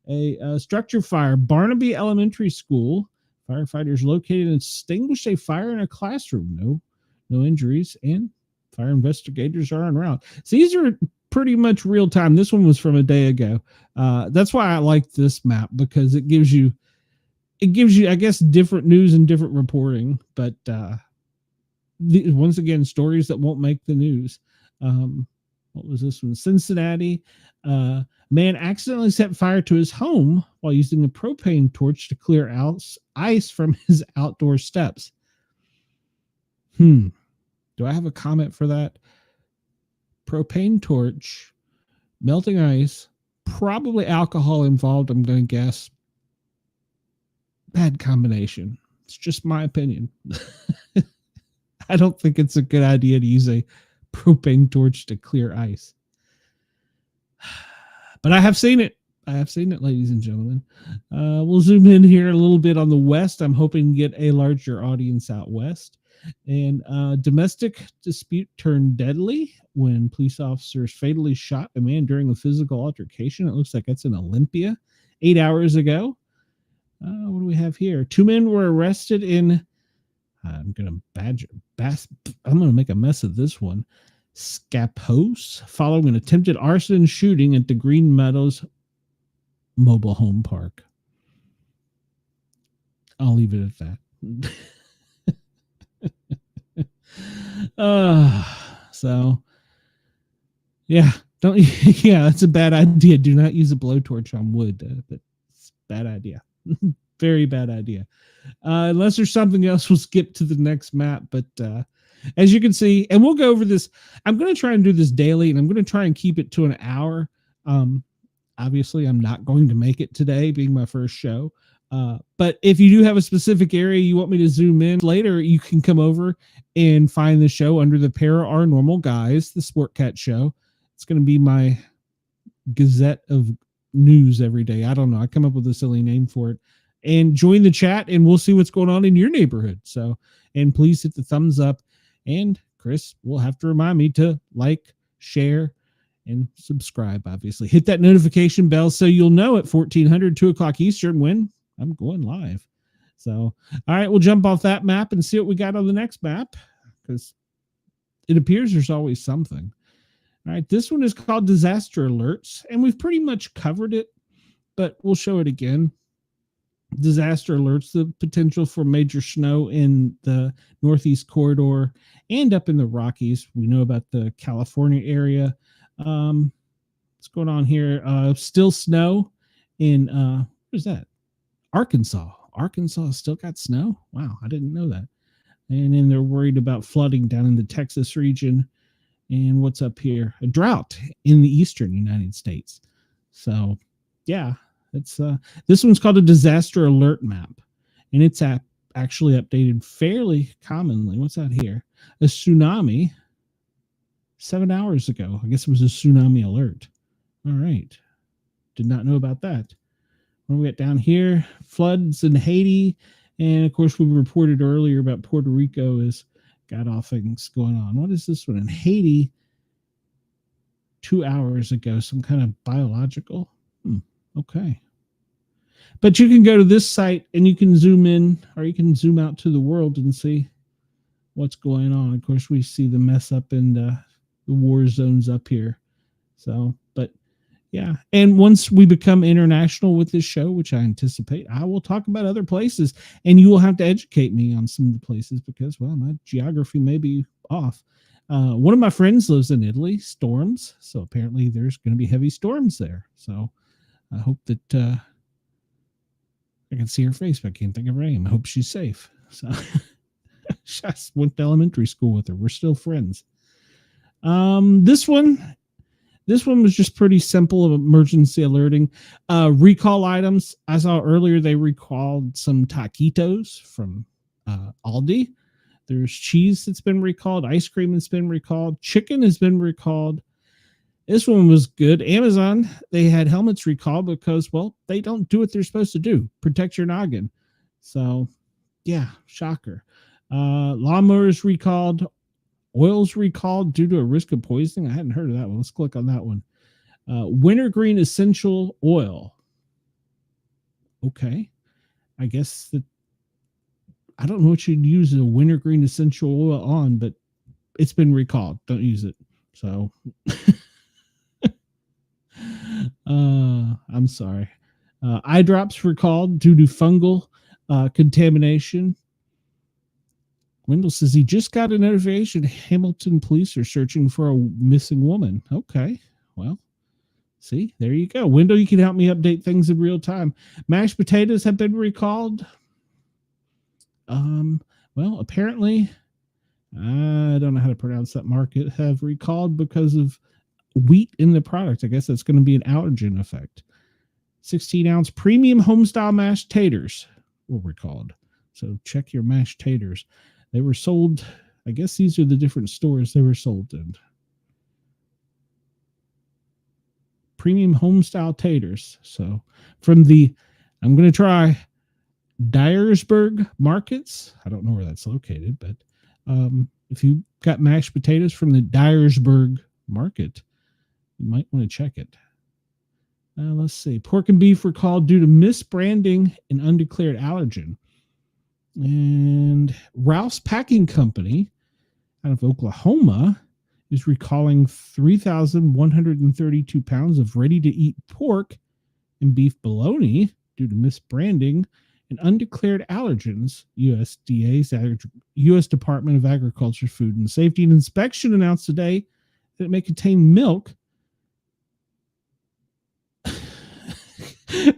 A structure fire, Barnaby Elementary School. Firefighters located and extinguished a fire in a classroom. No injuries, and fire investigators are en route. So these are pretty much real time. This one was from a day ago. That's why I like this map, because it gives you, I guess, different news and different reporting. But once again, stories that won't make the news. What was this one? Cincinnati. Man accidentally set fire to his home while using a propane torch to clear out ice from his outdoor steps. Do I have a comment for that? Propane torch, melting ice, probably alcohol involved, I'm going to guess. Bad combination. It's just my opinion. I don't think it's a good idea to use a propane torch to clear ice. But I have seen it. I have seen it, ladies and gentlemen. We'll zoom in here a little bit on the west. I'm hoping to get a larger audience out west. And domestic dispute turned deadly when police officers fatally shot a man during a physical altercation. It looks like that's in Olympia 8 hours ago. What do we have here? 2 men were arrested in, I'm going to make a mess of this one. Scapos, following an attempted arson shooting at the Green Meadows mobile home park. I'll leave it at that. So yeah, that's a bad idea. Do not use a blowtorch on wood. That's a bad idea. Very bad idea. Unless there's something else, we'll skip to the next map. But as you can see, and we'll go over this, I'm going to try and do this daily, and I'm going to try and keep it to an hour. Obviously, I'm not going to make it today, being my first show. But if you do have a specific area you want me to zoom in later, you can come over and find the show under the Para Our Normal Guys, the Sportcat show. It's going to be my Gazette of news every day. I don't know. I come up with a silly name for it. And join the chat, and we'll see what's going on in your neighborhood. So, and please hit the thumbs up. And Chris will have to remind me to like, share, and subscribe, obviously. Hit that notification bell so you'll know at 1400, 2 o'clock Eastern when I'm going live. So, all right, we'll jump off that map and see what we got on the next map, because it appears there's always something. All right, this one is called Disaster Alerts, and we've pretty much covered it, but we'll show it again. Disaster alerts, the potential for major snow in the Northeast corridor and up in the Rockies. We know about the California area. What's going on here? Still snow in, where's that? Arkansas. Arkansas still got snow? Wow, I didn't know that. And then they're worried about flooding down in the Texas region. And what's up here? A drought in the eastern United States. So, yeah. It's this one's called a disaster alert map, and it's actually updated fairly commonly. What's that here? A tsunami 7 hours ago. I guess it was a tsunami alert. All right. Did not know about that. What do we got down here? Floods in Haiti. And of course, we reported earlier about Puerto Rico has got off things going on. What is this one? In Haiti 2 hours ago, some kind of biological. Okay. But you can go to this site and you can zoom in, or you can zoom out to the world and see what's going on. Of course, we see the mess up in the war zones up here. So, but yeah. And once we become international with this show, which I anticipate, I will talk about other places, and you will have to educate me on some of the places because, well, my geography may be off. One of my friends lives in Italy, storms. So apparently there's going to be heavy storms there. So I hope that I can see her face, but I can't think of her name. I hope she's safe. So just went to elementary school with her. We're still friends. This one was just pretty simple of emergency alerting. Recall items. I saw earlier they recalled some taquitos from Aldi. There's cheese that's been recalled. Ice cream that's been recalled. Chicken has been recalled. This one was good. Amazon, they had helmets recalled because, well, they don't do what they're supposed to do. Protect your noggin. So, yeah, shocker. Lawnmowers recalled. Oils recalled due to a risk of poisoning. I hadn't heard of that one. Let's click on that one. Wintergreen essential oil. Okay. I guess that I don't know what you'd use a wintergreen essential oil on, but it's been recalled. Don't use it. So I'm sorry. Eye drops recalled due to fungal contamination. Wendell says he just got a notification. Hamilton police are searching for a missing woman. Okay, well, see, there you go. Wendell, you can help me update things in real time. Mashed potatoes have been recalled. Well, apparently, I don't know how to pronounce that market, have recalled because of wheat in the product. I guess that's going to be an allergen effect. 16-ounce premium homestyle mashed taters were recalled. So check your mashed taters. They were sold, I guess these are the different stores they were sold in. Premium homestyle taters. So from the, I'm going to try Dyersburg Markets. I don't know where that's located, but if you got mashed potatoes from the Dyersburg Market, you might want to check it. Let's see. Pork and beef recalled due to misbranding and undeclared allergen. And Ralph's Packing Company out of Oklahoma is recalling 3,132 pounds of ready-to-eat pork and beef bologna due to misbranding and undeclared allergens. USDA's U.S. Department of Agriculture, Food and Safety and Inspection announced today that it may contain milk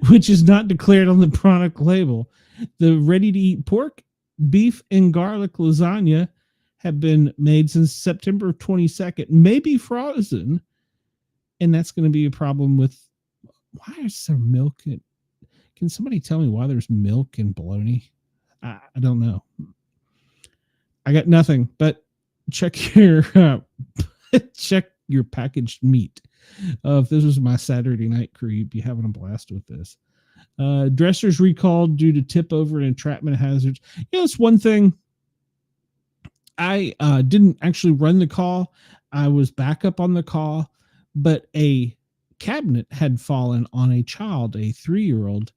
which is not declared on the product label. The ready-to-eat pork, beef, and garlic lasagna have been made since September 22nd, may be frozen, and that's going to be a problem with, why is there milk? Can somebody tell me why there's milk in bologna? I don't know. I got nothing, but check your packaged meat. If this was my Saturday night crew, you'd be having a blast with this. Dressers recalled due to tip over and entrapment hazards. You know, it's one thing. I didn't actually run the call. I was backup on the call, but a cabinet had fallen on a child, a 3-year-old.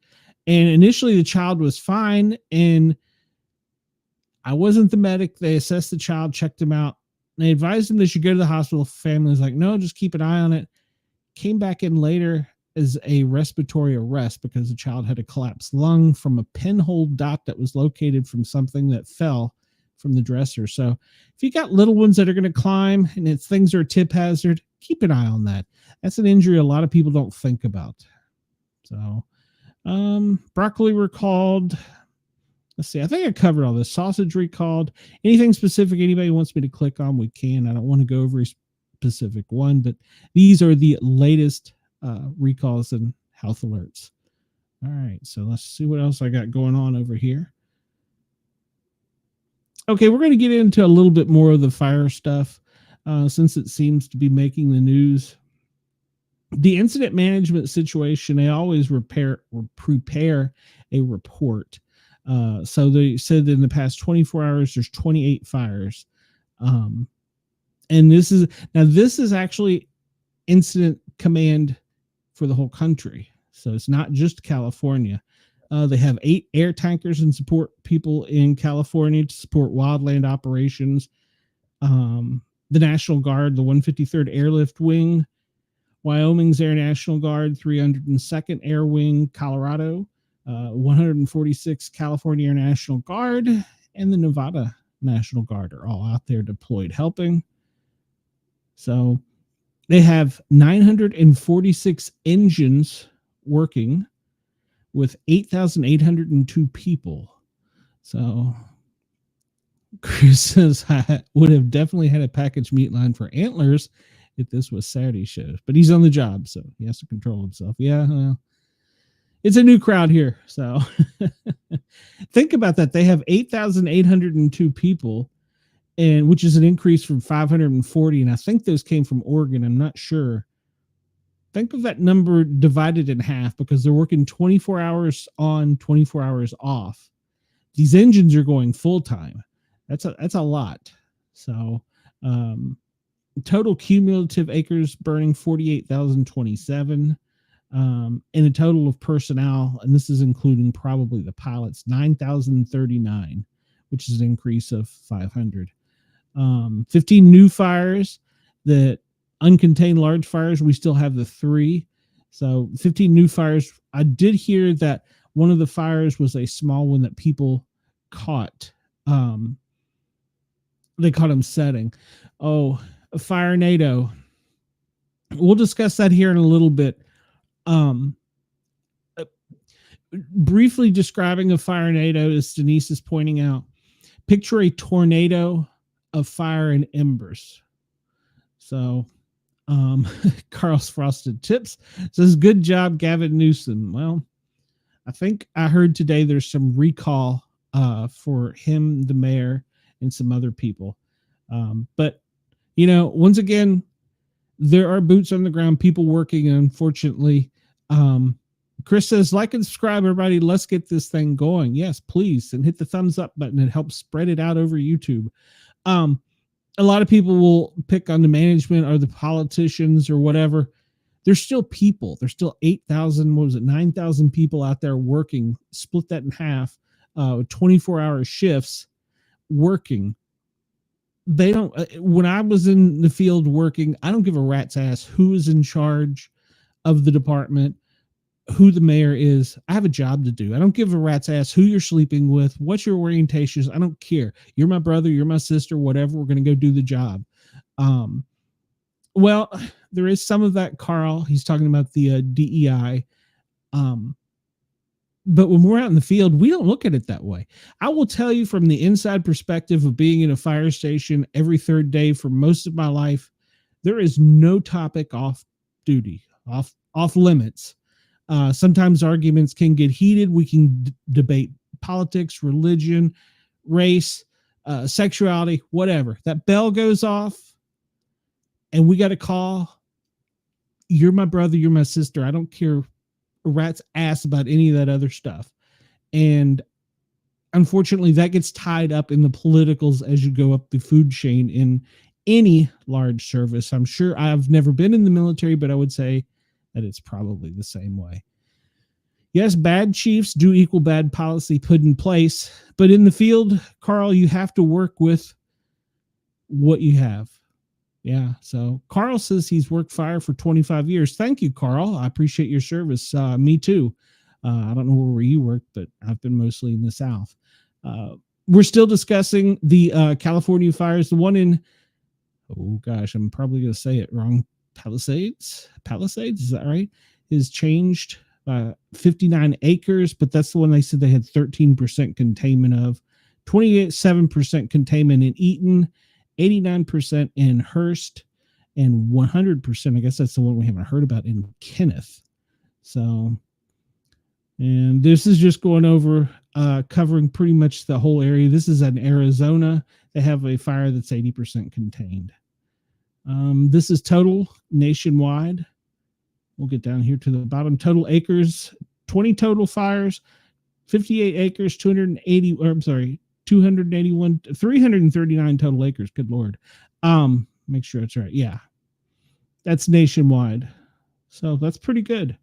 And initially the child was fine. And I wasn't the medic. They assessed the child, checked him out. They advised him they should go to the hospital. Family was like, no, just keep an eye on it. Came back in later as a respiratory arrest because the child had a collapsed lung from a pinhole dot that was located from something that fell from the dresser. So if you got little ones that are going to climb and it's things are a tip hazard, keep an eye on that. That's an injury a lot of people don't think about. So broccoli recalled. Let's see. I think I covered all this. Sausage recalled. Anything specific anybody wants me to click on, we can. I don't want to go over a specific one, but these are the latest recalls and health alerts. All right. So let's see what else I got going on over here. Okay, we're going to get into a little bit more of the fire stuff since it seems to be making the news. The incident management situation, they always prepare a report. So they said that in the past 24 hours, there's 28 fires. And this is actually incident command for the whole country. So it's not just California. They have 8 air tankers and support people in California to support wildland operations. The National Guard, the 153rd Airlift Wing, Wyoming's Air National Guard, 302nd Air Wing, Colorado, 146th California Air National Guard, and the Nevada National Guard are all out there deployed helping. So they have 946 engines working with 8,802 people. So Chris says I would have definitely had a packaged meat line for antlers if this was Saturday show, but he's on the job, so he has to control himself. Yeah, well, it's a new crowd here. So think about that. They have 8,802 people, and which is an increase from 540. And I think those came from Oregon. I'm not sure. Think of that number divided in half because they're working 24 hours on, 24 hours off. These engines are going full time. That's a lot. So total cumulative acres burning 48,027. And a total of personnel, and this is including probably the pilots, 9,039, which is an increase of 500. 15 new fires. The uncontained large fires, we still have the 3. So 15 new fires. I did hear that one of the fires was a small one that people caught. They caught them setting. Oh, a fire NATO. We'll discuss that here in a little bit. Um, Briefly describing a fire NATO, as Denise is pointing out, picture a tornado of fire and embers. So, Carl's Frosted Tips says, good job, Gavin Newsom. Well, I think I heard today there's some recall for him, the mayor, and some other people. But, once again, there are boots on the ground, people working, and unfortunately, Chris says, like and subscribe, everybody. Let's get this thing going. Yes, please. And hit the thumbs up button. It helps spread it out over YouTube. A lot of people will pick on the management or the politicians or whatever. There's still people. There's still 9,000 people out there working. Split that in half, 24-hour shifts working. They don't, when I was in the field working, I don't give a rat's ass who is in charge of the department, who the mayor is. I have a job to do. I don't give a rat's ass who you're sleeping with, what your orientation is. I don't care. You're my brother, you're my sister, whatever. We're going to go do the job. Well, there is some of that, Carl. He's talking about the DEI. But when we're out in the field, we don't look at it that way. I will tell you from the inside perspective of being in a fire station every third day for most of my life, there is no topic off duty, off limits. Sometimes arguments can get heated. We can debate politics, religion, race, sexuality, whatever. That bell goes off and we got a call. You're my brother, you're my sister. I don't care a rat's ass about any of that other stuff. And unfortunately, that gets tied up in the politicals as you go up the food chain in any large service. I'm sure I've never been in the military, but I would say that it's probably the same way. Yes, bad chiefs do equal bad policy put in place, but in the field, Carl, you have to work with what you have. Yeah, so Carl says he's worked fire for 25 years. Thank you, Carl. I appreciate your service. Me too. I don't know where you work, but I've been mostly in the South. We're still discussing the California fires. The one in, oh gosh, I'm probably going to say it wrong. Palisades, is that right? Is changed 59 acres, but that's the one they said they had 13% containment of. 27% containment in Eaton, 89% in Hearst, and 100%, I guess that's the one we haven't heard about, in Kenneth. So, and this is just going over, covering pretty much the whole area. This is in Arizona. They have a fire that's 80% contained. This is total nationwide. We'll get down here to the bottom. Total acres, 20 total fires, 58 acres, 281, 339 total acres. Good Lord. Make sure it's right. Yeah. That's nationwide. So that's pretty good.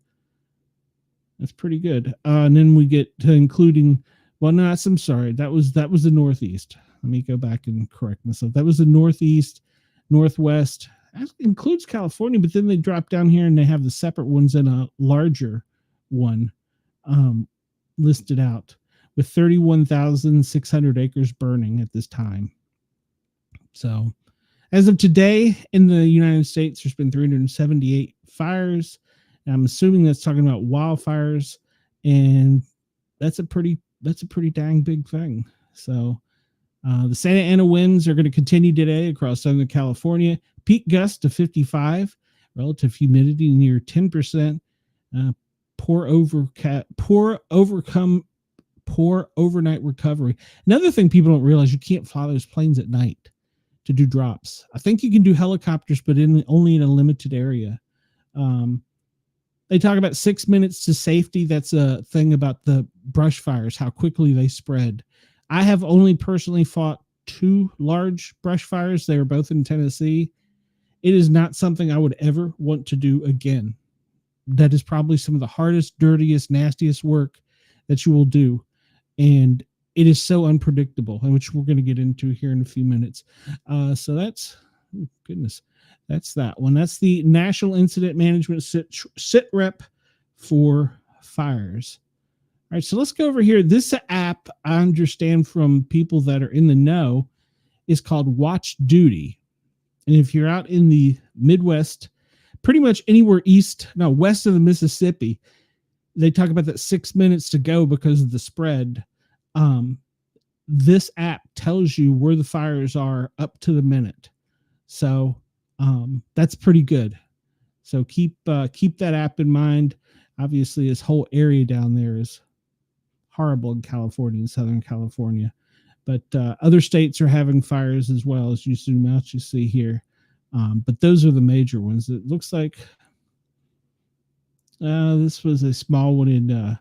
That's pretty good. And then we get to including, well, no, I'm sorry. That was the Northeast. Let me go back and correct myself. That was the Northeast, Northwest. That includes California, but then they drop down here and they have the separate ones in a larger one listed out with 31,600 acres burning at this time. So as of today in the United States, there's been 378 fires. And I'm assuming that's talking about wildfires, and that's a pretty dang big thing. So the Santa Ana winds are going to continue today across Southern California. Peak gust to 55, relative humidity near 10%. Poor overnight recovery. Another thing people don't realize, you can't fly those planes at night to do drops. I think you can do helicopters, but only in a limited area. They talk about 6 minutes to safety. That's a thing about the brush fires, how quickly they spread. I have only personally fought 2 large brush fires. They were both in Tennessee. It is not something I would ever want to do again. That is probably some of the hardest, dirtiest, nastiest work that you will do. And it is so unpredictable, which we're going to get into here in a few minutes. So that's, oh goodness. that's that one. That's the National Incident Management sit rep for fires. All right, so let's go over here. This app, I understand from people that are in the know, is called Watch Duty. And if you're out in the Midwest, pretty much anywhere west of the Mississippi, they talk about that 6 minutes to go because of the spread. This app tells you where the fires are up to the minute. So that's pretty good. So keep that app in mind. Obviously, this whole area down there is horrible in California, in Southern California. But other states are having fires as well. As you zoom out, you see here. But those are the major ones. It looks like this was a small one in,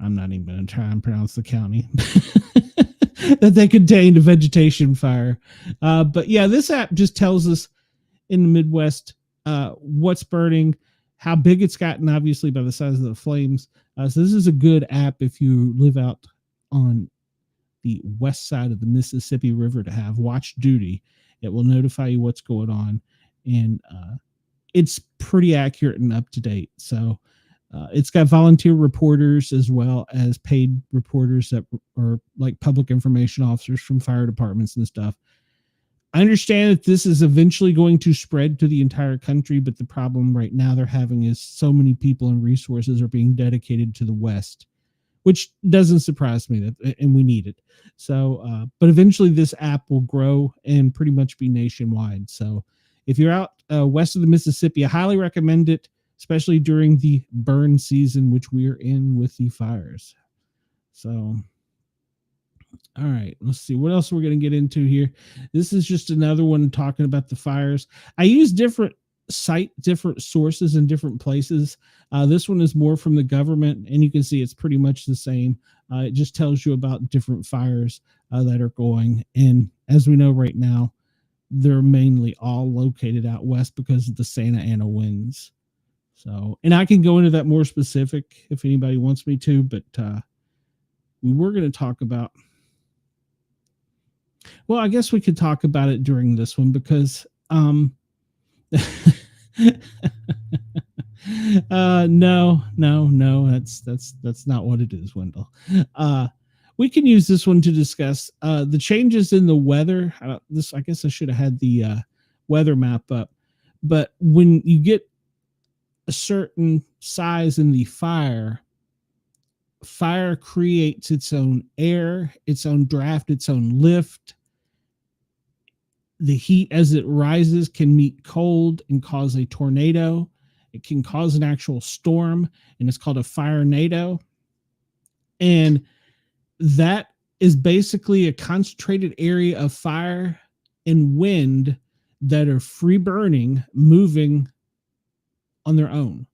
I'm not even going to try and pronounce the county, that they contained a vegetation fire. But yeah, this app just tells us in the Midwest what's burning, how big it's gotten, obviously, by the size of the flames. So this is a good app if you live out on the west side of the Mississippi River to have. Watch Duty. It will notify you what's going on. And it's pretty accurate and up to date. So it's got volunteer reporters as well as paid reporters that are like public information officers from fire departments and stuff. I understand that this is eventually going to spread to the entire country, but the problem right now they're having is so many people and resources are being dedicated to the West, which doesn't surprise me, and we need it. So, but eventually this app will grow and pretty much be nationwide. So if you're out west of the Mississippi, I highly recommend it, especially during the burn season, which we are in with the fires. So, all right, let's see what else we're going to get into here. This is just another one talking about the fires. I use different sources in different places. This one is more from the government, and you can see it's pretty much the same. It just tells you about different fires that are going. And as we know right now, they're mainly all located out west because of the Santa Ana winds. So, and I can go into that more specific if anybody wants me to, but we were going to talk about, well, I guess we could talk about it during this one because no, that's not what it is, Wendell. We can use this one to discuss the changes in the weather. I guess I should have had the weather map up, but when you get a certain size in the fire creates its own air, its own draft, its own lift. The heat as it rises can meet cold and cause a tornado. It can cause an actual storm, and it's called a firenado. And that is basically a concentrated area of fire and wind that are free burning, moving on their own,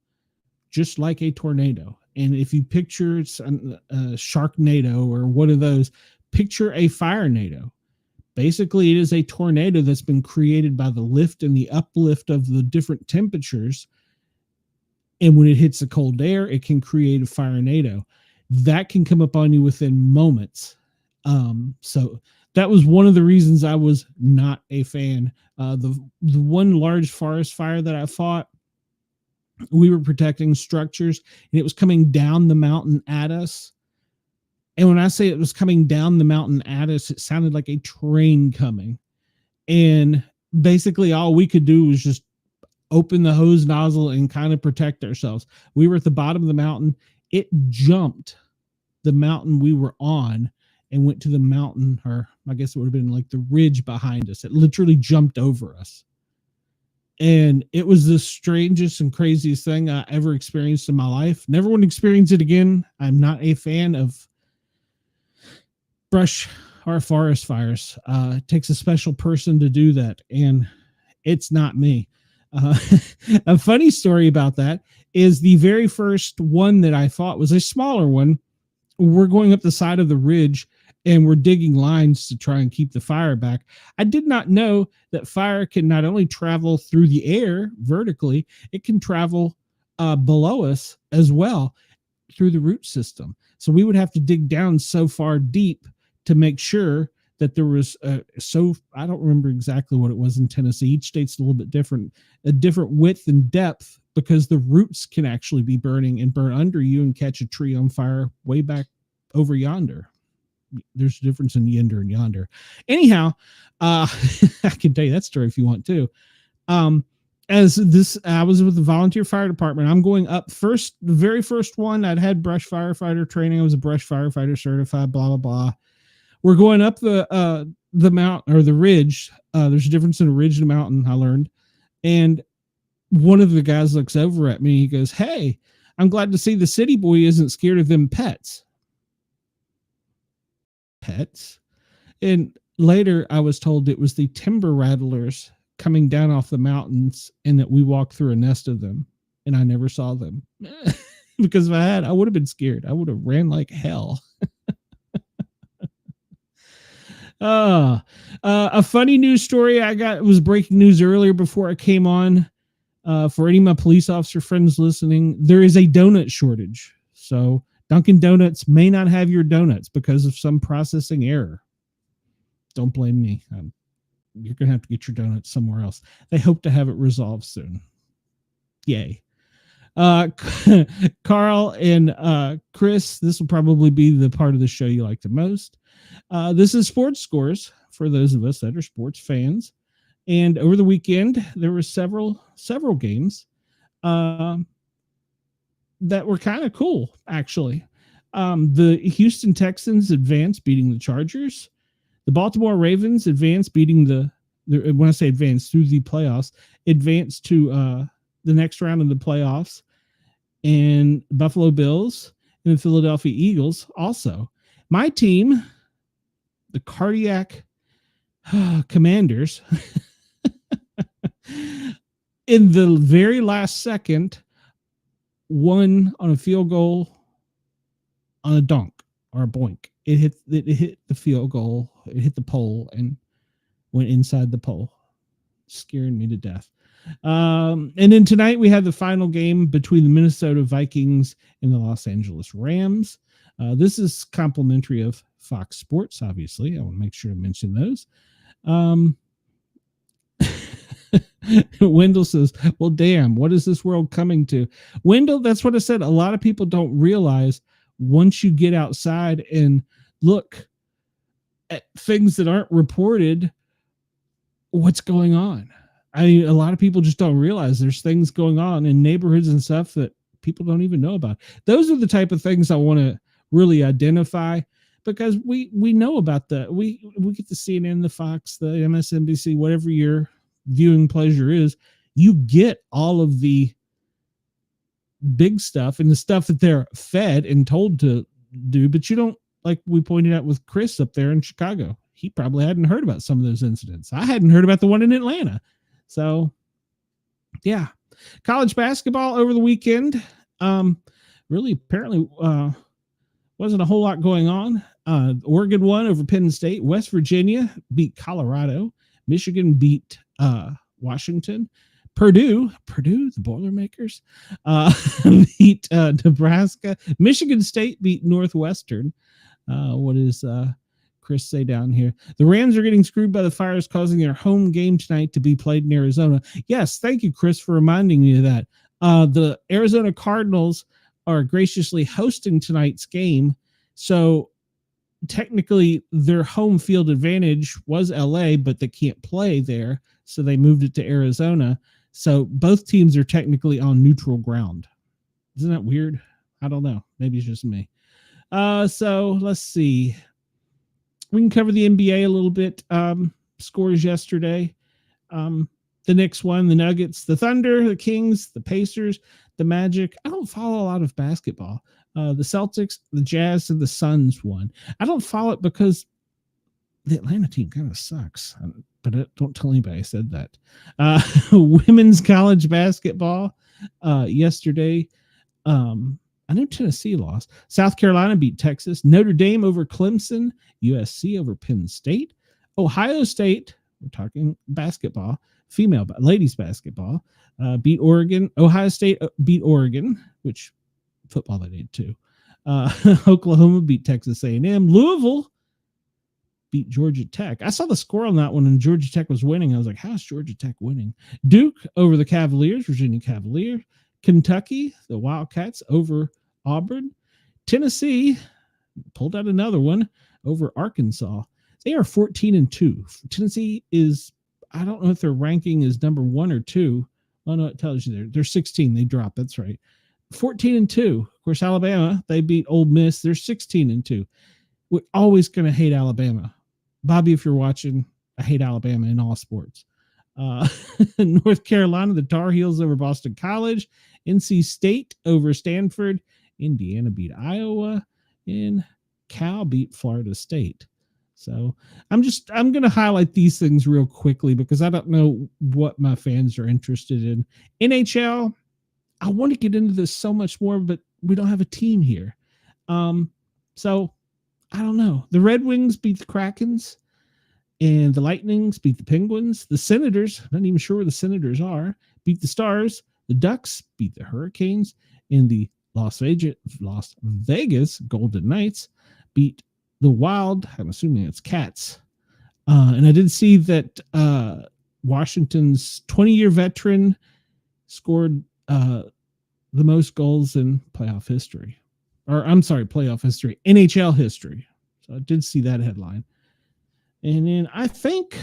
just like a tornado. And if you picture a Sharknado or one of those, picture a firenado. Basically, it is a tornado that's been created by the lift and the uplift of the different temperatures. And when it hits the cold air, it can create a firenado. That can come up on you within moments. So that was one of the reasons I was not a fan. The one large forest fire that I fought, we were protecting structures, and it was coming down the mountain at us. And when I say it was coming down the mountain at us, it sounded like a train coming. And basically all we could do was just open the hose nozzle and kind of protect ourselves. We were at the bottom of the mountain. It jumped the mountain we were on and went to the mountain, or I guess it would have been like the ridge behind us. It literally jumped over us. And it was the strangest and craziest thing I ever experienced in my life. Never want to experience it again. I'm not a fan of brush or forest fires. It takes a special person to do that, and it's not me. A funny story about that is the very first one that I fought was a smaller one. We're going up the side of the ridge, and we're digging lines to try and keep the fire back. I did not know that fire can not only travel through the air vertically, it can travel below us as well through the root system. So we would have to dig down so far deep to make sure that there was I don't remember exactly what it was in Tennessee. Each state's a little bit different, a different width and depth, because the roots can actually be burning and burn under you and catch a tree on fire way back over yonder. There's a difference in yonder and yonder. Anyhow, I can tell you that story if you want to. I was with the volunteer fire department. I'm going up first, the very first one. I'd had brush firefighter training. I was a brush firefighter certified, blah, blah, blah. We're going up the mountain or the ridge. There's a difference in a ridge and a mountain, I learned. And one of the guys looks over at me. He goes, "Hey, I'm glad to see the city boy isn't scared of them pets." Pets? And later I was told it was the timber rattlers coming down off the mountains, and that we walked through a nest of them, and I never saw them. Because if I had, I would have been scared. I would have ran like hell. A funny news story I got, was breaking news earlier before I came on. For any of my police officer friends listening, there is a donut shortage. So Dunkin' Donuts may not have your donuts because of some processing error. Don't blame me. You're going to have to get your donuts somewhere else. They hope to have it resolved soon. Yay. Carl and Chris, this will probably be the part of the show you like the most. This is Sports Scores for those of us that are sports fans. And over the weekend, there were several games that were kind of cool, actually. The Houston Texans advanced, beating the Chargers. The Baltimore Ravens advanced, beating when I say advanced, through the playoffs, advanced to the next round of the playoffs. And Buffalo Bills and the Philadelphia Eagles also. My team, the Cardiac Commanders, in the very last second, won on a field goal on a dunk or a boink. It hit the field goal. It hit the pole and went inside the pole, scaring me to death. And then tonight we had the final game between the Minnesota Vikings and the Los Angeles Rams. This is complimentary of Fox Sports, obviously. I want to make sure to mention those. Wendell says, "Well, damn, what is this world coming to?" Wendell, that's what I said. A lot of people don't realize, once you get outside and look at things that aren't reported, what's going on. I mean, a lot of people just don't realize there's things going on in neighborhoods and stuff that people don't even know about. Those are the type of things I want to really identify, because we know about we get the CNN, the Fox, the MSNBC, whatever your viewing pleasure is. You get all of the big stuff and the stuff that they're fed and told to do, but you don't, like we pointed out with Chris up there in Chicago. He probably hadn't heard about some of those incidents. I hadn't heard about the one in Atlanta. So, yeah. College basketball over the weekend. Really, apparently, wasn't a whole lot going on. Oregon won over Penn State. West Virginia beat Colorado. Michigan beat Washington. Purdue, the Boilermakers, beat Nebraska. Michigan State beat Northwestern. What does Chris say down here? The Rams are getting screwed by the Fires, causing their home game tonight to be played in Arizona. Yes, thank you, Chris, for reminding me of that. The Arizona Cardinals are graciously hosting tonight's game. So technically their home field advantage was LA, but they can't play there. So they moved it to Arizona. So both teams are technically on neutral ground. Isn't that weird? I don't know. Maybe it's just me. So let's see. We can cover the NBA a little bit. Scores yesterday. The Knicks won, the Nuggets, the Thunder, the Kings, the Pacers, the Magic. I don't follow a lot of basketball. The Celtics, the Jazz, and the Suns won. I don't follow it because the Atlanta team kind of sucks. But don't tell anybody I said that. Women's college basketball yesterday. I know Tennessee lost. South Carolina beat Texas. Notre Dame over Clemson. USC over Penn State. Ohio State, we're talking basketball, ladies basketball, beat Oregon. Ohio State beat Oregon, which football they did too. Oklahoma beat Texas A&M. Louisville beat Georgia Tech. I saw the score on that one, and Georgia Tech was winning. I was like, how's Georgia Tech winning? Duke over the Cavaliers, Virginia Cavalier. Kentucky, the Wildcats over Auburn. Tennessee pulled out another one over Arkansas. They are 14-2. Tennessee is, I don't know if their ranking is number 1 or 2. Oh, no, it tells you there. They're 16. They dropped. That's right. 14-2. Of course, Alabama, they beat Ole Miss. They're 16-2. We're always going to hate Alabama. Bobby, if you're watching, I hate Alabama in all sports. North Carolina, the Tar Heels over Boston College. NC State over Stanford. Indiana beat Iowa. And Cal beat Florida State. So I'm going to highlight these things real quickly because I don't know what my fans are interested in. NHL, I want to get into this so much more, but we don't have a team here. So I don't know. The Red Wings beat the Krakens, and the Lightnings beat the Penguins. The Senators, I'm not even sure where the Senators are, beat the Stars. The Ducks beat the Hurricanes, and the Las Vegas Golden Knights beat the Wild. I'm assuming it's Cats. And I did see that Washington's 20-year veteran scored the most goals in playoff history. Playoff history, NHL history. So I did see that headline. And then I think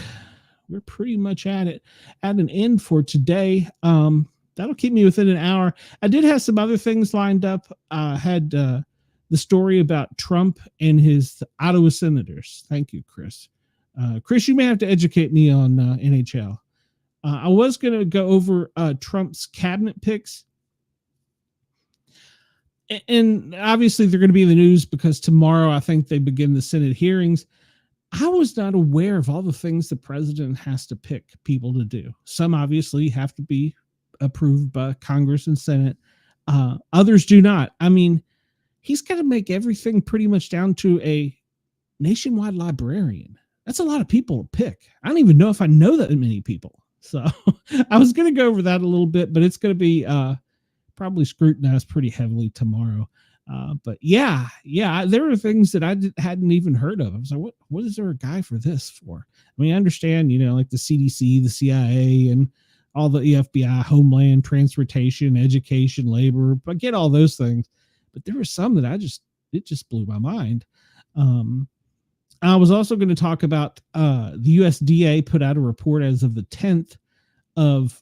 we're pretty much at an end for today. That'll keep me within an hour. I did have some other things lined up. I had the story about Trump and his Ottawa Senators. Thank you, Chris. Chris, you may have to educate me on NHL. I was going to go over Trump's cabinet picks. And obviously they're going to be in the news because tomorrow I think they begin the Senate hearings. I was not aware of all the things the president has to pick people to do. Some obviously have to be approved by Congress and Senate. Others do not. I mean, he's got to make everything pretty much down to a nationwide librarian. That's a lot of people to pick. I don't even know if I know that many people. So I was going to go over that a little bit, but it's going to be probably scrutinized pretty heavily tomorrow. But yeah, there are things that I hadn't even heard of. I was like, what is there a guy for this for? I mean, I understand, like the CDC, the CIA, and all the FBI, Homeland, Transportation, Education, Labor. I get all those things, but there were some that it just blew my mind. I was also going to talk about the USDA put out a report as of the 10th of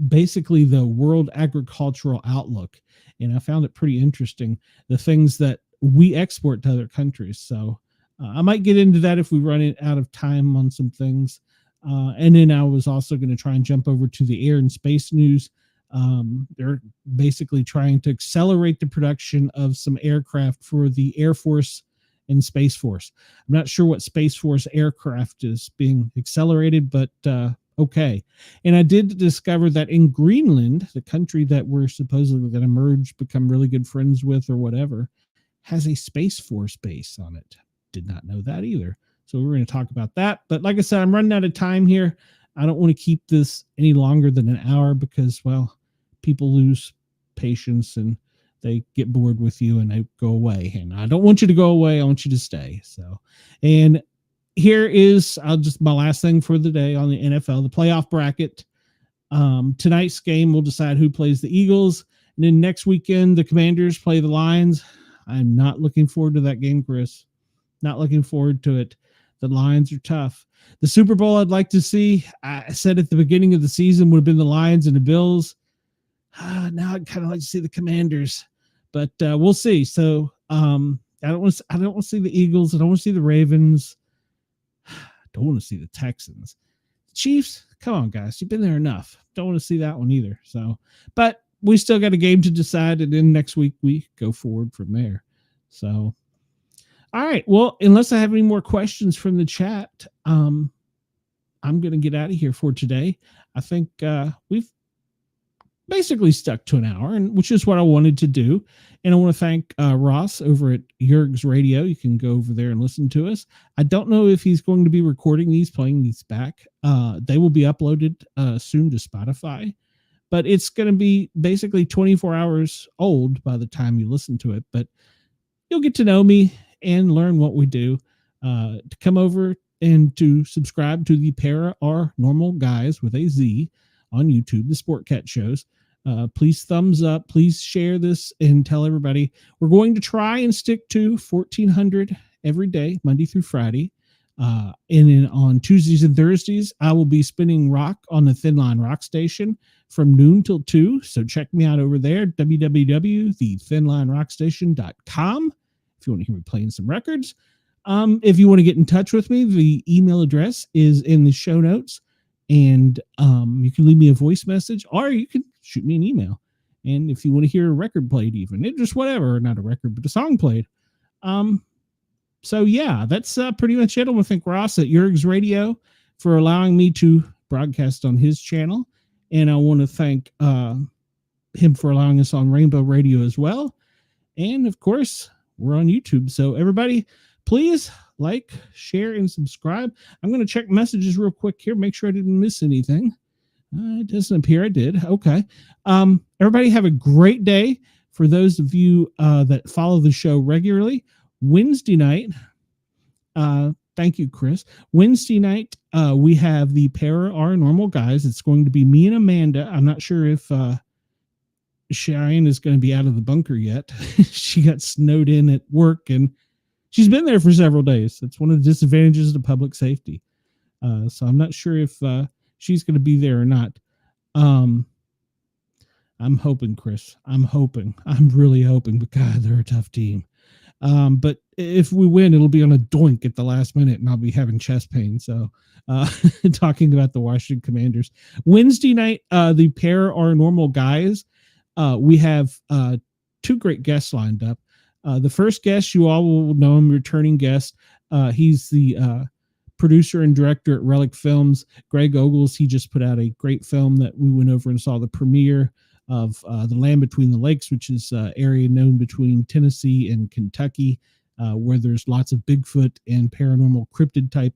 basically the World Agricultural Outlook. And I found it pretty interesting, the things that we export to other countries. So I might get into that if we run out of time on some things. And then I was also going to try and jump over to the air and space news. They're basically trying to accelerate the production of some aircraft for the Air Force and Space Force. I'm not sure what Space Force aircraft is being accelerated, but okay. And I did discover that in Greenland, the country that we're supposedly going to merge, become really good friends with or whatever, has a Space Force base on it. Did not know that either. So we're going to talk about that. But like I said, I'm running out of time here. I don't want to keep this any longer than an hour because, well, people lose patience and they get bored with you and they go away. And I don't want you to go away. I want you to stay. So, and here is my last thing for the day on the NFL, the playoff bracket. Tonight's game will decide who plays the Eagles. And then next weekend, the Commanders play the Lions. I'm not looking forward to that game, Chris. Not looking forward to it. The Lions are tough. The Super Bowl I'd like to see, I said at the beginning of the season, would have been the Lions and the Bills. Now I'd kind of like to see the Commanders, but we'll see. So I don't want to see the Eagles. I don't want to see the Ravens. Don't want to see the Texans. Chiefs, come on, guys. You've been there enough. Don't want to see that one either. So, but we still got a game to decide, and then next week we go forward from there. So, all right. Well, unless I have any more questions from the chat, I'm going to get out of here for today. I think we've basically stuck to an hour, and which is what I wanted to do. And I want to thank Ross over at Yerg's Radio. You can go over there and listen to us. I don't know if he's going to be recording these, playing these back. They will be uploaded soon to Spotify, but it's going to be basically 24 hours old by the time you listen to it. But you'll get to know me and learn what we do. to come over and to subscribe to the Paranormal Guys with a Z on YouTube, the Sportcat shows. Please thumbs up. Please share this and tell everybody. We're going to try and stick to 1400 every day, Monday through Friday. And then on Tuesdays and Thursdays, I will be spinning rock on the Thin Line Rock Station from noon till 2. So check me out over there, www.thethinlinerockstation.com, if you want to hear me playing some records. If you want to get in touch with me, the email address is in the show notes. And you can leave me a voice message, or you can shoot me an email. And if you want to hear a record played, even just whatever, not a record, but a song played. So yeah, that's pretty much it. I want to thank Ross at Yerg's Radio for allowing me to broadcast on his channel, and I want to thank him for allowing us on Rainbow Radio as well. And of course, we're on YouTube. So everybody, please like, share, and subscribe. I'm going to check messages real quick here, make sure I didn't miss anything. It doesn't appear I did. Okay. Everybody have a great day. For those of you that follow the show regularly, Wednesday night, thank you, Chris. Wednesday night, we have the Paranormal Guys. It's going to be me and Amanda. I'm not sure if Cheyenne is going to be out of the bunker yet. She got snowed in at work, and she's been there for several days. That's one of the disadvantages of public safety. So I'm not sure if she's going to be there or not. I'm hoping, Chris. I'm really hoping, but God, they're a tough team. But if we win, it'll be on a doink at the last minute, and I'll be having chest pain. So, talking about the Washington Commanders. Wednesday night, the Paranormal Guys, we have two great guests lined up. The first guest, you all will know him, returning guest. He's the producer and director at Relic Films, Greg Ogles. He just put out a great film that we went over and saw the premiere of The Land Between the Lakes, which is an area known between Tennessee and Kentucky, where there's lots of Bigfoot and paranormal cryptid type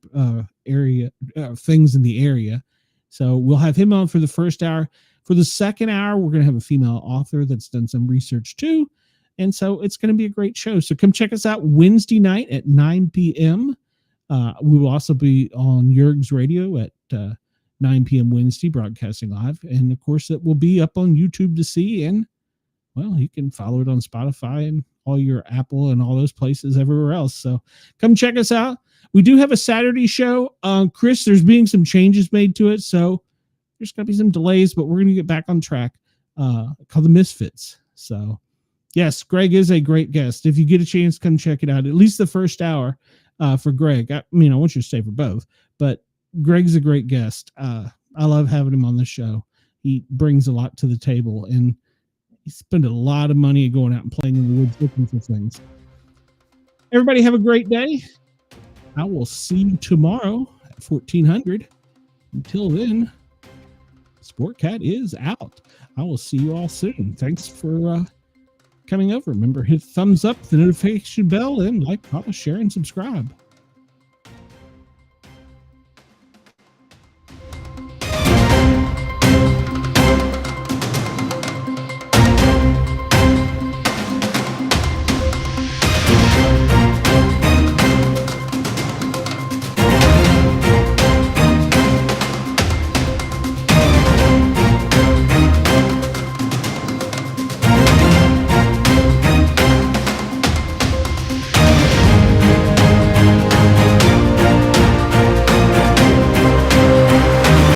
area things in the area. So we'll have him on for the first hour. For the second hour, we're going to have a female author that's done some research too. And so it's going to be a great show. So come check us out Wednesday night at 9 p.m. We will also be on Yerg's Radio at 9 p.m. Wednesday, broadcasting live. And of course, it will be up on YouTube to see. And well, you can follow it on Spotify and all your Apple and all those places everywhere else. So come check us out. We do have a Saturday show. Chris, there's being some changes made to it. So there's going to be some delays, but we're going to get back on track, called The Misfits. So yes, Greg is a great guest. If you get a chance, come check it out. At least the first hour for Greg. I want you to stay for both, but Greg's a great guest. I love having him on the show. He brings a lot to the table, and he spent a lot of money going out and playing in the woods looking for things. Everybody have a great day. I will see you tomorrow at 1400. Until then, Sportcat is out. I will see you all soon. Thanks for coming over. Remember, hit thumbs up, the notification bell, and like, follow, share, and subscribe.